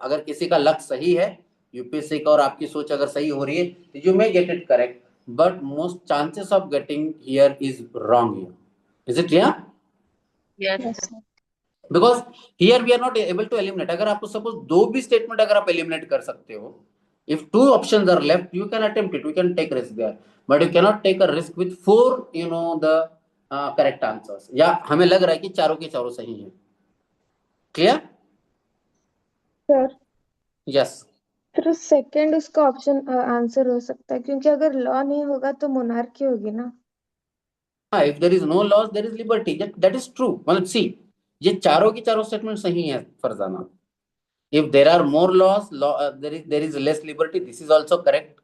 अगर किसी का luck सही है UPSC का और आपकी सोच अगर सही हो रही है, you may get it correct, but most chances of getting here is wrong here. Is it clear? Yes, Yes, sir. sir. Because here we are not able to eliminate. अगर आपको सपोज दो भी स्टेटमेंट अगर आप eliminate कर सकते हो, if two options are left, you can attempt it, you can take risk there, but you cannot take a risk with four the correct answers, या हमें लग रहा है कि चारों के चारों सही है. क्लियर? Sir yes. फिर सेकंड उसका ऑप्शन आंसर हो सकता है, क्योंकि अगर लॉ नहीं होगा तो मोनार्की होगी ना. if there is no laws there is liberty, that is true. मतलब see, ये चारों की चारों स्टेटमेंट सही है Farzana. if there are more laws, there is less liberty, this is also correct.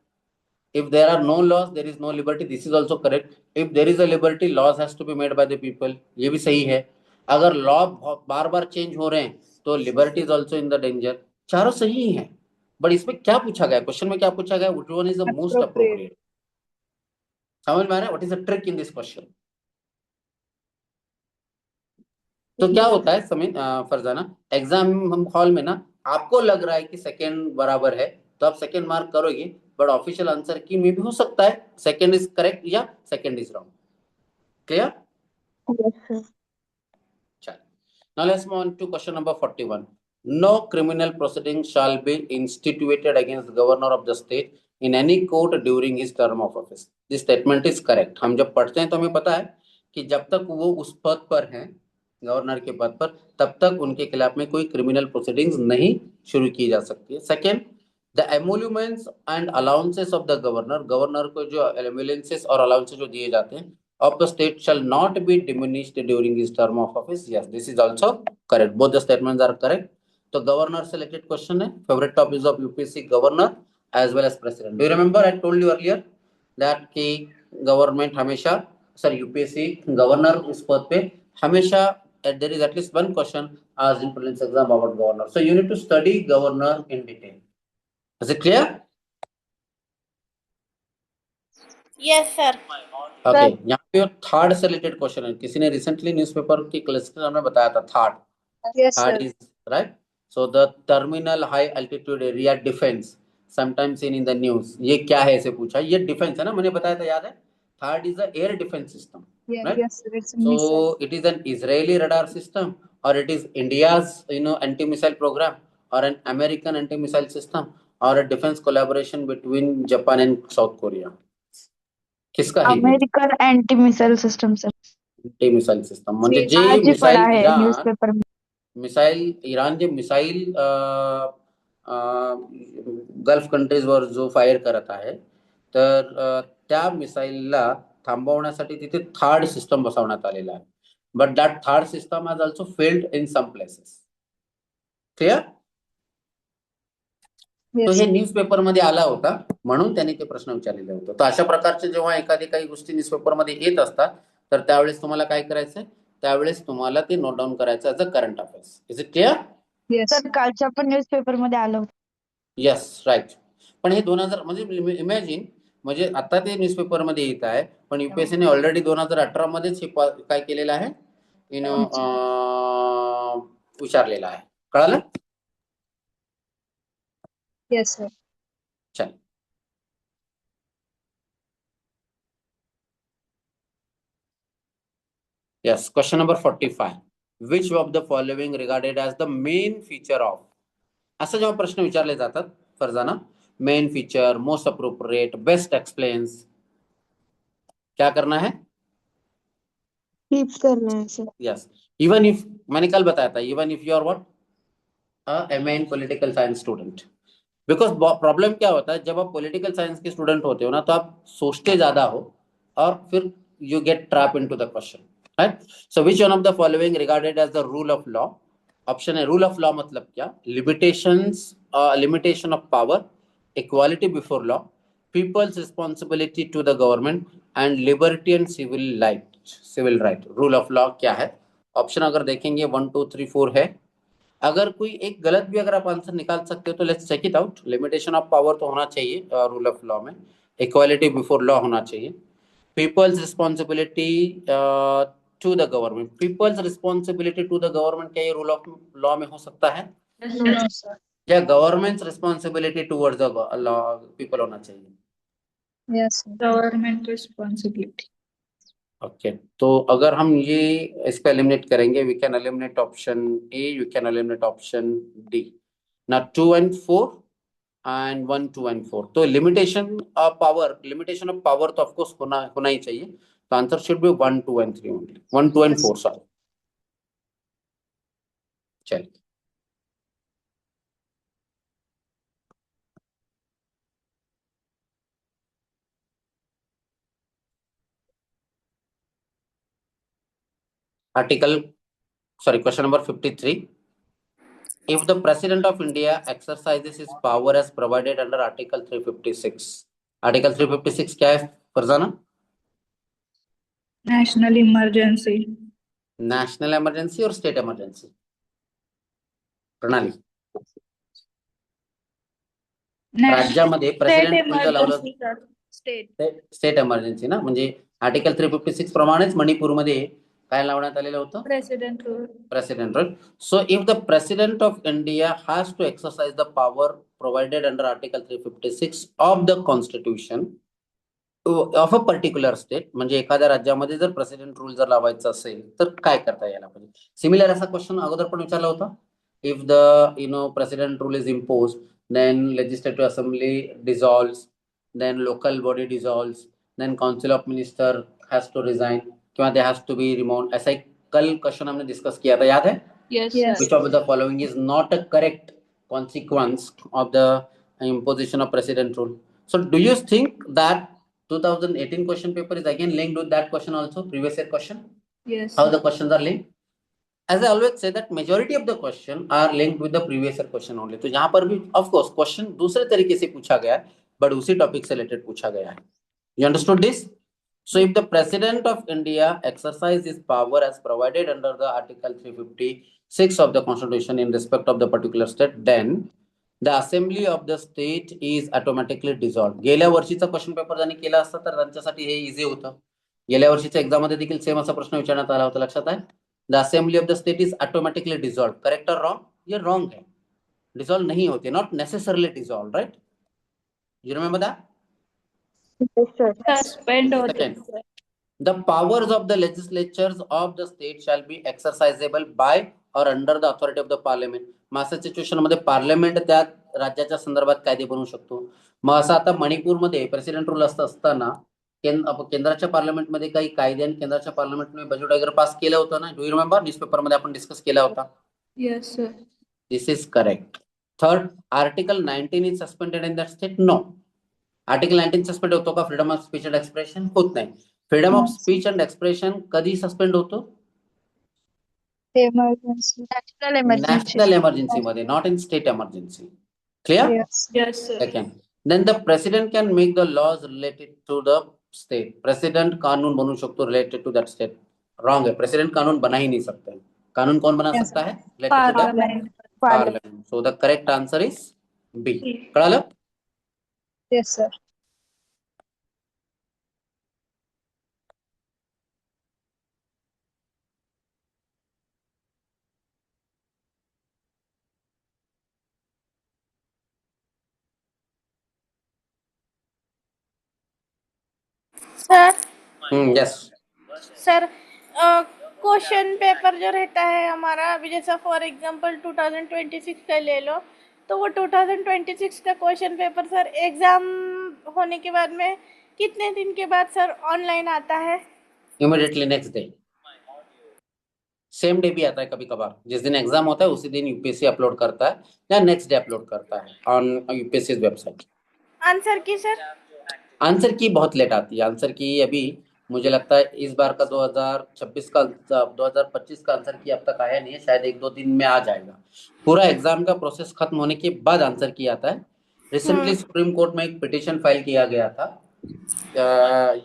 if there are no laws there is no liberty, this is also correct. if there is a liberty, laws has to be made by the people, ये भी सही है. अगर law बार बार change हो रहे हैं तो liberty is also in the danger. चारों सही है, बट इसमें क्या पूछा गया, क्वेश्चन में क्या पूछा गया, which one is the most appropriate. समझ में आ रहा है what is the trick in this question? तो क्या होता है समय फरजाना, एग्जाम हॉल में ना आपको लग रहा है कि सेकंड बराबर है तो आप सेकंड मार्क करोगे, बट ऑफिशियल आंसर की में भी हो सकता है सेकंड इज करेक्ट या second is wrong. Clear? Yes, sir. चल, now let's move on to question number 41. No criminal proceeding shall be instituted against governor of the state in any court during his term of office. This statement is correct. हम जब पढ़ते हैं तो हमें पता है कि जब तक वो उस पद पर हैं, गवर्नर के पद पर, तब तक उनके खिलाफ में कोई क्रिमिनल प्रोसीडिंग्स नहीं शुरू की जा सकती है. Second, the emoluments and allowances of the governor, governor को जो एमोल्यूमेंट्स और अलाउंसेस जो दिए जाते हैं of the state shall not be diminished during his term of office. Yes, this is also correct. Both the statements are correct. So governor selected question है, favorite topics of UPSC governor as well as president. Do you remember I told you earlier that कि government हमेशा UPSC governor इस पद पे हमेशा there is at least one question asked in prelims exam about governor. So you need to study governor in detail. Is it clear? Yes, sir. Okay, यहाँ पे third से related question है. किसी ने रिसेंटली न्यूज़पेपर की classification में बताया था third. Yes, Third sir. is right. So the terminal high altitude area defense sometimes seen in the news. ये क्या है ऐसे पूछा. ये डिफेंस है ना, मैंने बताया था, याद है? Third is the air defense system. Yeah, Right? yes, sir. It's a missile. So it is an Israeli radar system, or it is India's anti-missile program, or an American anti-missile system, or a defense collaboration between Japan and South Korea. किसका है ये American anti missile system sir. anti-missile system? म्हणजे जे आज ही पढ़ा missile है newspaper में. इराण जे missile gulf कंट्रीजवर जो fire करत आहे, तर त्या मिसाईलला थांबवण्यासाठी तिथे थर्ड सिस्टम बसवण्यात आलेला आहे. But that third system has also failed in some places. Clear? तो Yes, हे sir. न्यूजपेपर मध्ये आला होता म्हणून त्यांनी ते प्रश्न विचारलेले होते. तर अशा प्रकारचे जेव्हा एखादी काही गोष्टी न्यूजपेपर मध्ये येत असतात तर त्यावेळेस तुम्हाला काय करायचंय, त्यावेळेस तुम्हाला ते नोट डाऊन करायचं as a current affairs. Is it clear? Yes, sir कालच्या पण न्यूज़पेपर मध्ये आलं होतं. Yes, right. पण हे 2000 म्हणजे इमॅजिन, म्हणजे आता ते न्यूजपेपर मध्ये येत आहे, पण युपीएससीने ऑलरेडी 2018 मध्येच हे काय केलेलं आहे, विचारलेलं आहे. कळालं? yes, sir. चल. Yes, question number 45. Which of the following regarded as the main feature of? असं जेव्हा प्रश्न विचारले जातात Farzana, main feature, most appropriate, best explains, क्या करना है? कीप करना है सर. यस, इवन इफ, मैंने कल बताया था, even if you are what, MA in political science student. Because problem क्या होता है, जब आप पॉलिटिकल साइंस के स्टूडेंट होते हो ना, तो आप सोचते ज्यादा हो और फिर you get trap into the question, right? So which one of the following regarded as the rule of law? Option है रूल ऑफ लॉ मतलब क्या? Limitations, limitation of power, equality before law, people's responsibility to the government and liberty and civil right. Rule of law क्या है? Option अगर देखेंगे 1 2 3 4 है. अगर कोई एक गलत भी अगर आप आंसर निकाल सकते हो तो let's check it out. Limitation of power तो होना चाहिए रूल ऑफ लॉ में, इक्वालिटी बिफोर लॉ होना चाहिए, people's responsibility to the government. People's responsibility to the government क्या ये रूल ऑफ लॉ में हो सकता है? No, sir. या government responsibility towards the law people होना चाहिए? Yes, sir. Government responsibility. Okay, तो अगर हम ये इसको एलिमिनेट करेंगे, we can eliminate option A, you can eliminate option D. ना 2 and 4 and 1 2 and 4. तो लिमिटेशन ऑफ पावर तो ऑफकोर्स होना ही चाहिए. तो answer should be 1 2 and 3 only. 1 2 and 4 sorry. चलिए, question number 53. If the President of India exercises his power as provided under Article 356. Article 356 क्या है Farzana? National emergency. National emergency और state emergency प्रणाली. राज्यामध्ये State प्रेसिडेंट रूल लावलं, emergency, sir. State. State emergency ना, म्हणजे article 356 प्रमाणेच मणिपूरमध्ये काय लावण्यात आलेलं होतं? President rule. President rule. So if the president of India has to exercise the power provided under article 356 of the constitution of a particular state, म्हणजे एखाद्या राज्यामध्ये जर प्रेसिडेंट रूल जर लावायचा असेल तर काय करता यायला पाहिजे? सिमिलर असा क्वेश्चन अगोदर पण विचारला होता. If the president rule is impose, then legislative assembly dissolves, then local body dissolves, then council of minister has to resign, किंवा they has to be removed. ऐसा एक कल क्वेश्चन हमने डिस्कस किया था, याद है? Yes, Yes. sir. Which of the following is not a correct consequence of the imposition of president rule? So do you think that 2018 question paper is again linked with that question also, previous year question? Yes. How sir. the questions are linked? As I always say that majority of the question are linked with the previous year question only. तो यहाँ पर भी of course question दूसरे तरीके से पूछा गया है, but उसी टॉपिक से रिलेटेड पूछा गया है. You understood this? So if the President of India exercises his power as provided under the Article 356 of the Constitution in respect of the particular state, then the Assembly of the state is automatically dissolved. गेल्या वर्षीचा question paper ज्यांनी केला असता तर त्यांच्यासाठी हे easy होतं. गेल्या वर्षीच्या एक्झाम मध्ये देखील सेम असा प्रश्न विचारण्यात आला होता, लक्षात आहे? The assembly of the state is automatically dissolved. Correct or wrong? ये wrong है. Dissolve नहीं होते, not necessarily dissolved, right? You remember that? Yes, sir. Suspend होते. Second, the powers of the legislatures of the state shall be exercisable by or under the authority of the parliament. मग अशा situation मध्ये parliament त्या राज्याच्या संदर्भात कायदे बनवू शकतो. मग असं आता मणिपूरमध्ये प्रेसिडेंट रूल असताना केंद्राच्या पार्लमेंटमध्ये काही कायदे आणि केंद्राच्या पार्लमेंटने बजेट वगैरे पास केलं होतं ना. Do you remember? न्यूजपेपर मध्ये आपण डिस्कस केला होता. Yes, sir. This is correct. Third, article 19 is suspended in that state. No. Article 19 suspend होतो का? Freedom of speech and expression होत नाही. Freedom of speech and expression कधी सस्पेंड होतो? Emergency. National emergency. National emergency मध्ये, not in state emergency. Clear? Yes. Yes, sir. Second, then the president can make the laws related to the state. president कानून बनू शकतो related to that state. wrong है, president कानून बना ही नहीं सकते. कानून कौन बना Yes. सकता है? related to the Parliament. parliament. So the correct answer is B. कळालं? Yes, sir. Sir Yes. Sir question paper जो रहता है हमारा, अभी जैसा फॉर एग्जांपल 2026 का ले लो, तो वो 2026 का क्वेश्चन पेपर सर एग्जाम होने के बाद में कितने दिन के बाद सर ऑनलाइन आता है? Immediately next day, same day भी आता है कभी कभार। जिस दिन एग्जाम होता है उसी दिन यूपीएससी अपलोड करता है या नेक्स्ट डे अपलोड करता है ऑन यूपीएससी वेबसाइट। आंसर की सर? आंसर की बहुत लेट आती है। आंसर की अभी मुझे लगता है इस बार का 2026 का 2025 का आंसर की अब तक आया नहीं है, शायद 1-2 दिन में आ जाएगा। पूरा एग्जाम का प्रोसेस खत्म होने के बाद आंसर की आता है। रिसेंटली सुप्रीम कोर्ट में एक पिटिशन फाइल किया गया था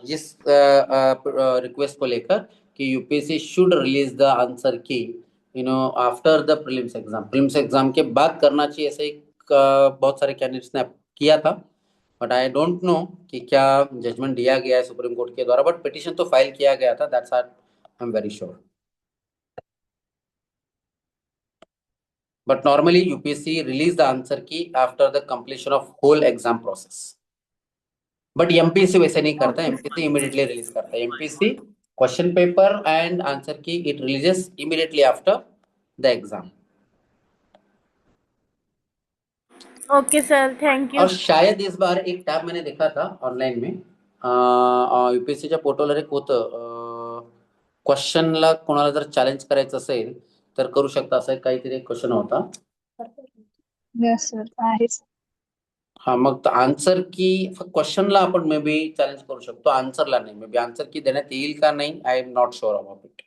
जिस रिक्वेस्ट को लेकर कि UPSC should release the answer key after the prelims exam के बाद करना चाहिए, ऐसे एक बहुत सारे कैंडिडेट्स ने किया था। बट आई डोंट नो कि क्या जजमेंट दिया गया है सुप्रीम कोर्ट के द्वारा, बट पिटिशन तो फाइल किया गया था, that's I am very sure. But normally UPSC release the answer key after the completion of whole exam process. But MPSC वैसे नहीं करता, एमपीएससी इमीडिएटली रिलीज करता है। MPSC question paper and answer key it releases immediately after the exam. Okay sir, thank you. और शायद इस बार एक tab मैंने देखा था ऑनलाइन में, यूपीएससीच्या पोर्टलवर एक होतं, क्वेश्चनला कोणाला जर चॅलेंज करायचं असेल तर करू शकता, असं काहीतरी एक क्वेश्चन होता. Yes, sir. आहे. हा, मग आन्सर की क्वेश्चनला आपण मे बी चॅलेंज करू शकतो, आन्सरला नाही. मे बी आन्सर की देण्यात येईल का नाही, I am not sure about it.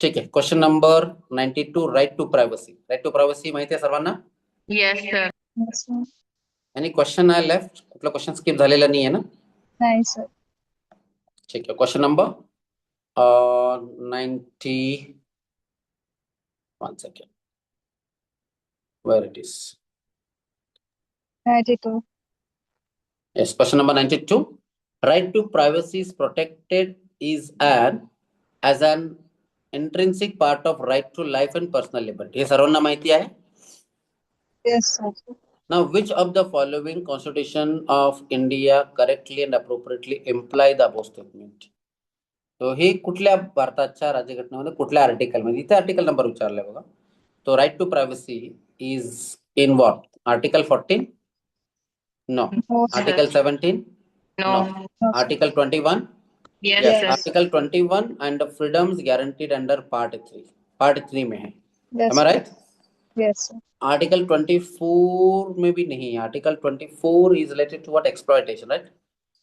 ठीक आहे, question number 92, right to privacy. Right to privacy माहिती आहे सर्वांना? Yes, sir. Yes, sir. आणि क्वेश्चन आहे लेफ्ट, कुठला क्वेश्चन स्किप झालेला नाही आहे ना? नाही, sir. ठीक आहे, question number 90, 1 second, where it is. 92. Yes, question number 92. Right to privacy is protected as an intrinsic part of right to life and personal liberty. हे सर्वांना माहिती आहे? Yes, sir. Now, which of the following Constitution of India correctly and appropriately imply the above statement? तो हे कुठल्या भारताच्या राज्यघटनेमध्ये कुठल्या article मध्ये, इथे article number विचारलाय बघा. तो right to privacy is in what? Article 14? No. No, sir. Article 17? No. No, sir. Article 21? Yes, Yes. sir. Article 21 and the freedoms guaranteed under Part 3. Part 3 में है. Yes, Am I sir. right? Yes, sir. Article 24 में भी नहीं. Article 24 is related to what? Exploitation, right?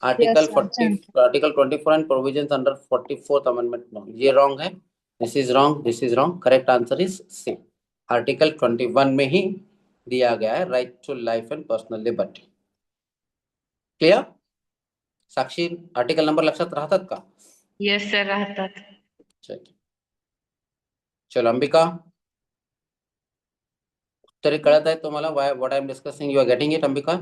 Article Yes, sir. 40, Article 24 and provisions under 44th Amendment. No, ये wrong है. This is wrong. This is wrong. Correct answer is C. Article 21 में ही दिया गया है right to life and personal liberty. Clear? Sakshi, article number लक्षात राहतात का? Yes, sir. राहतात. ठीक. चलो अंबिका, तरी कळत आहे तुम्हाला what I am discussing? You are getting it Ambika?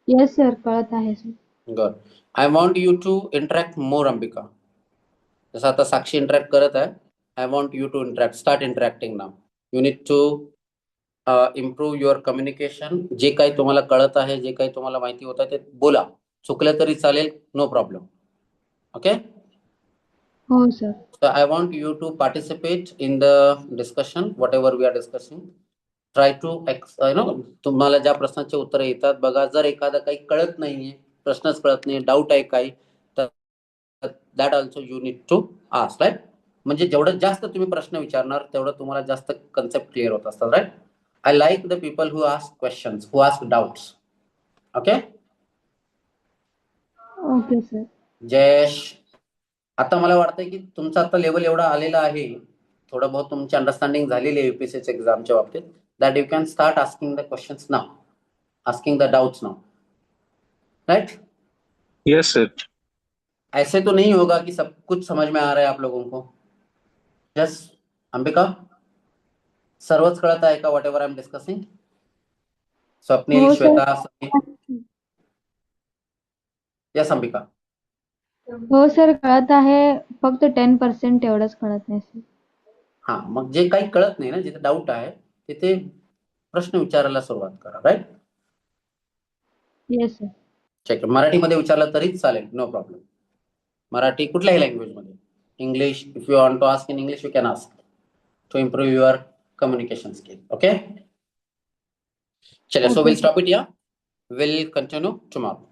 Yes sir, कळत आहे सर. Good. I want you to interact more Ambika. जसं आता साक्षी इंटरॅक्ट करत आहे, I want you to interact, start interacting now. You need to improve your communication. जे काही तुम्हाला कळत आहे, जे काही तुम्हाला माहिती होत आहे ते बोला. चुकलं तरी चालेल, नो प्रॉब्लेम. ओके? हो sir. So I want you to participate in the discussion, whatever we are discussing. Try to तुम्हाला ज्या प्रश्नाचे उत्तर येतात बघा. जर एखादा काही कळत नाहीये, प्रश्नच कळत नाही, डाऊट आहे काही, तर that also you need to ask, right? म्हणजे जेवढं जास्त तुम्ही प्रश्न विचारणार तेवढं तुम्हाला जास्त कन्सेप्ट क्लिअर होत असतात, right? I like the people who ask questions, who ask doubts. Okay? Okay sir. Jayesh, आता मला वाटतंय की तुमचा आता लेवल एवढा आलेला आहे, थोडं बहुत तुमची अंडरस्टँडिंग झालेली आहे यूपीएससी एग्जामच्या बाबतीत, that you can start asking the questions now, asking the doubts now, right? Yes, sir. ऐसे तो नहीं होगा कि सब कुछ समझ में आ रहा है आप लोगों को? यस अंबिका, सर्वच कळत आहे का what ever I am discussing? Swapnil, हो, सर. श्वेता, यस अंबिका? हो सर, कळत आहे, फक्त 10% एवढंच कळत नाही सर. हा, मग जे काही कळत नाही ना, जिथे डाऊट आहे तिथे प्रश्न विचारायला सुरुवात करा, राईट? Yes sir. चेक. मराठीमध्ये विचारलं तरीच चालेल, नो प्रॉब्लेम. मराठी कुठल्याही लँग्वेजमध्ये English, if you want to ask in English, you can ask to improve your communication skill. Okay. Chale, so Okay, we'll sir. stop it here. We'll continue tomorrow.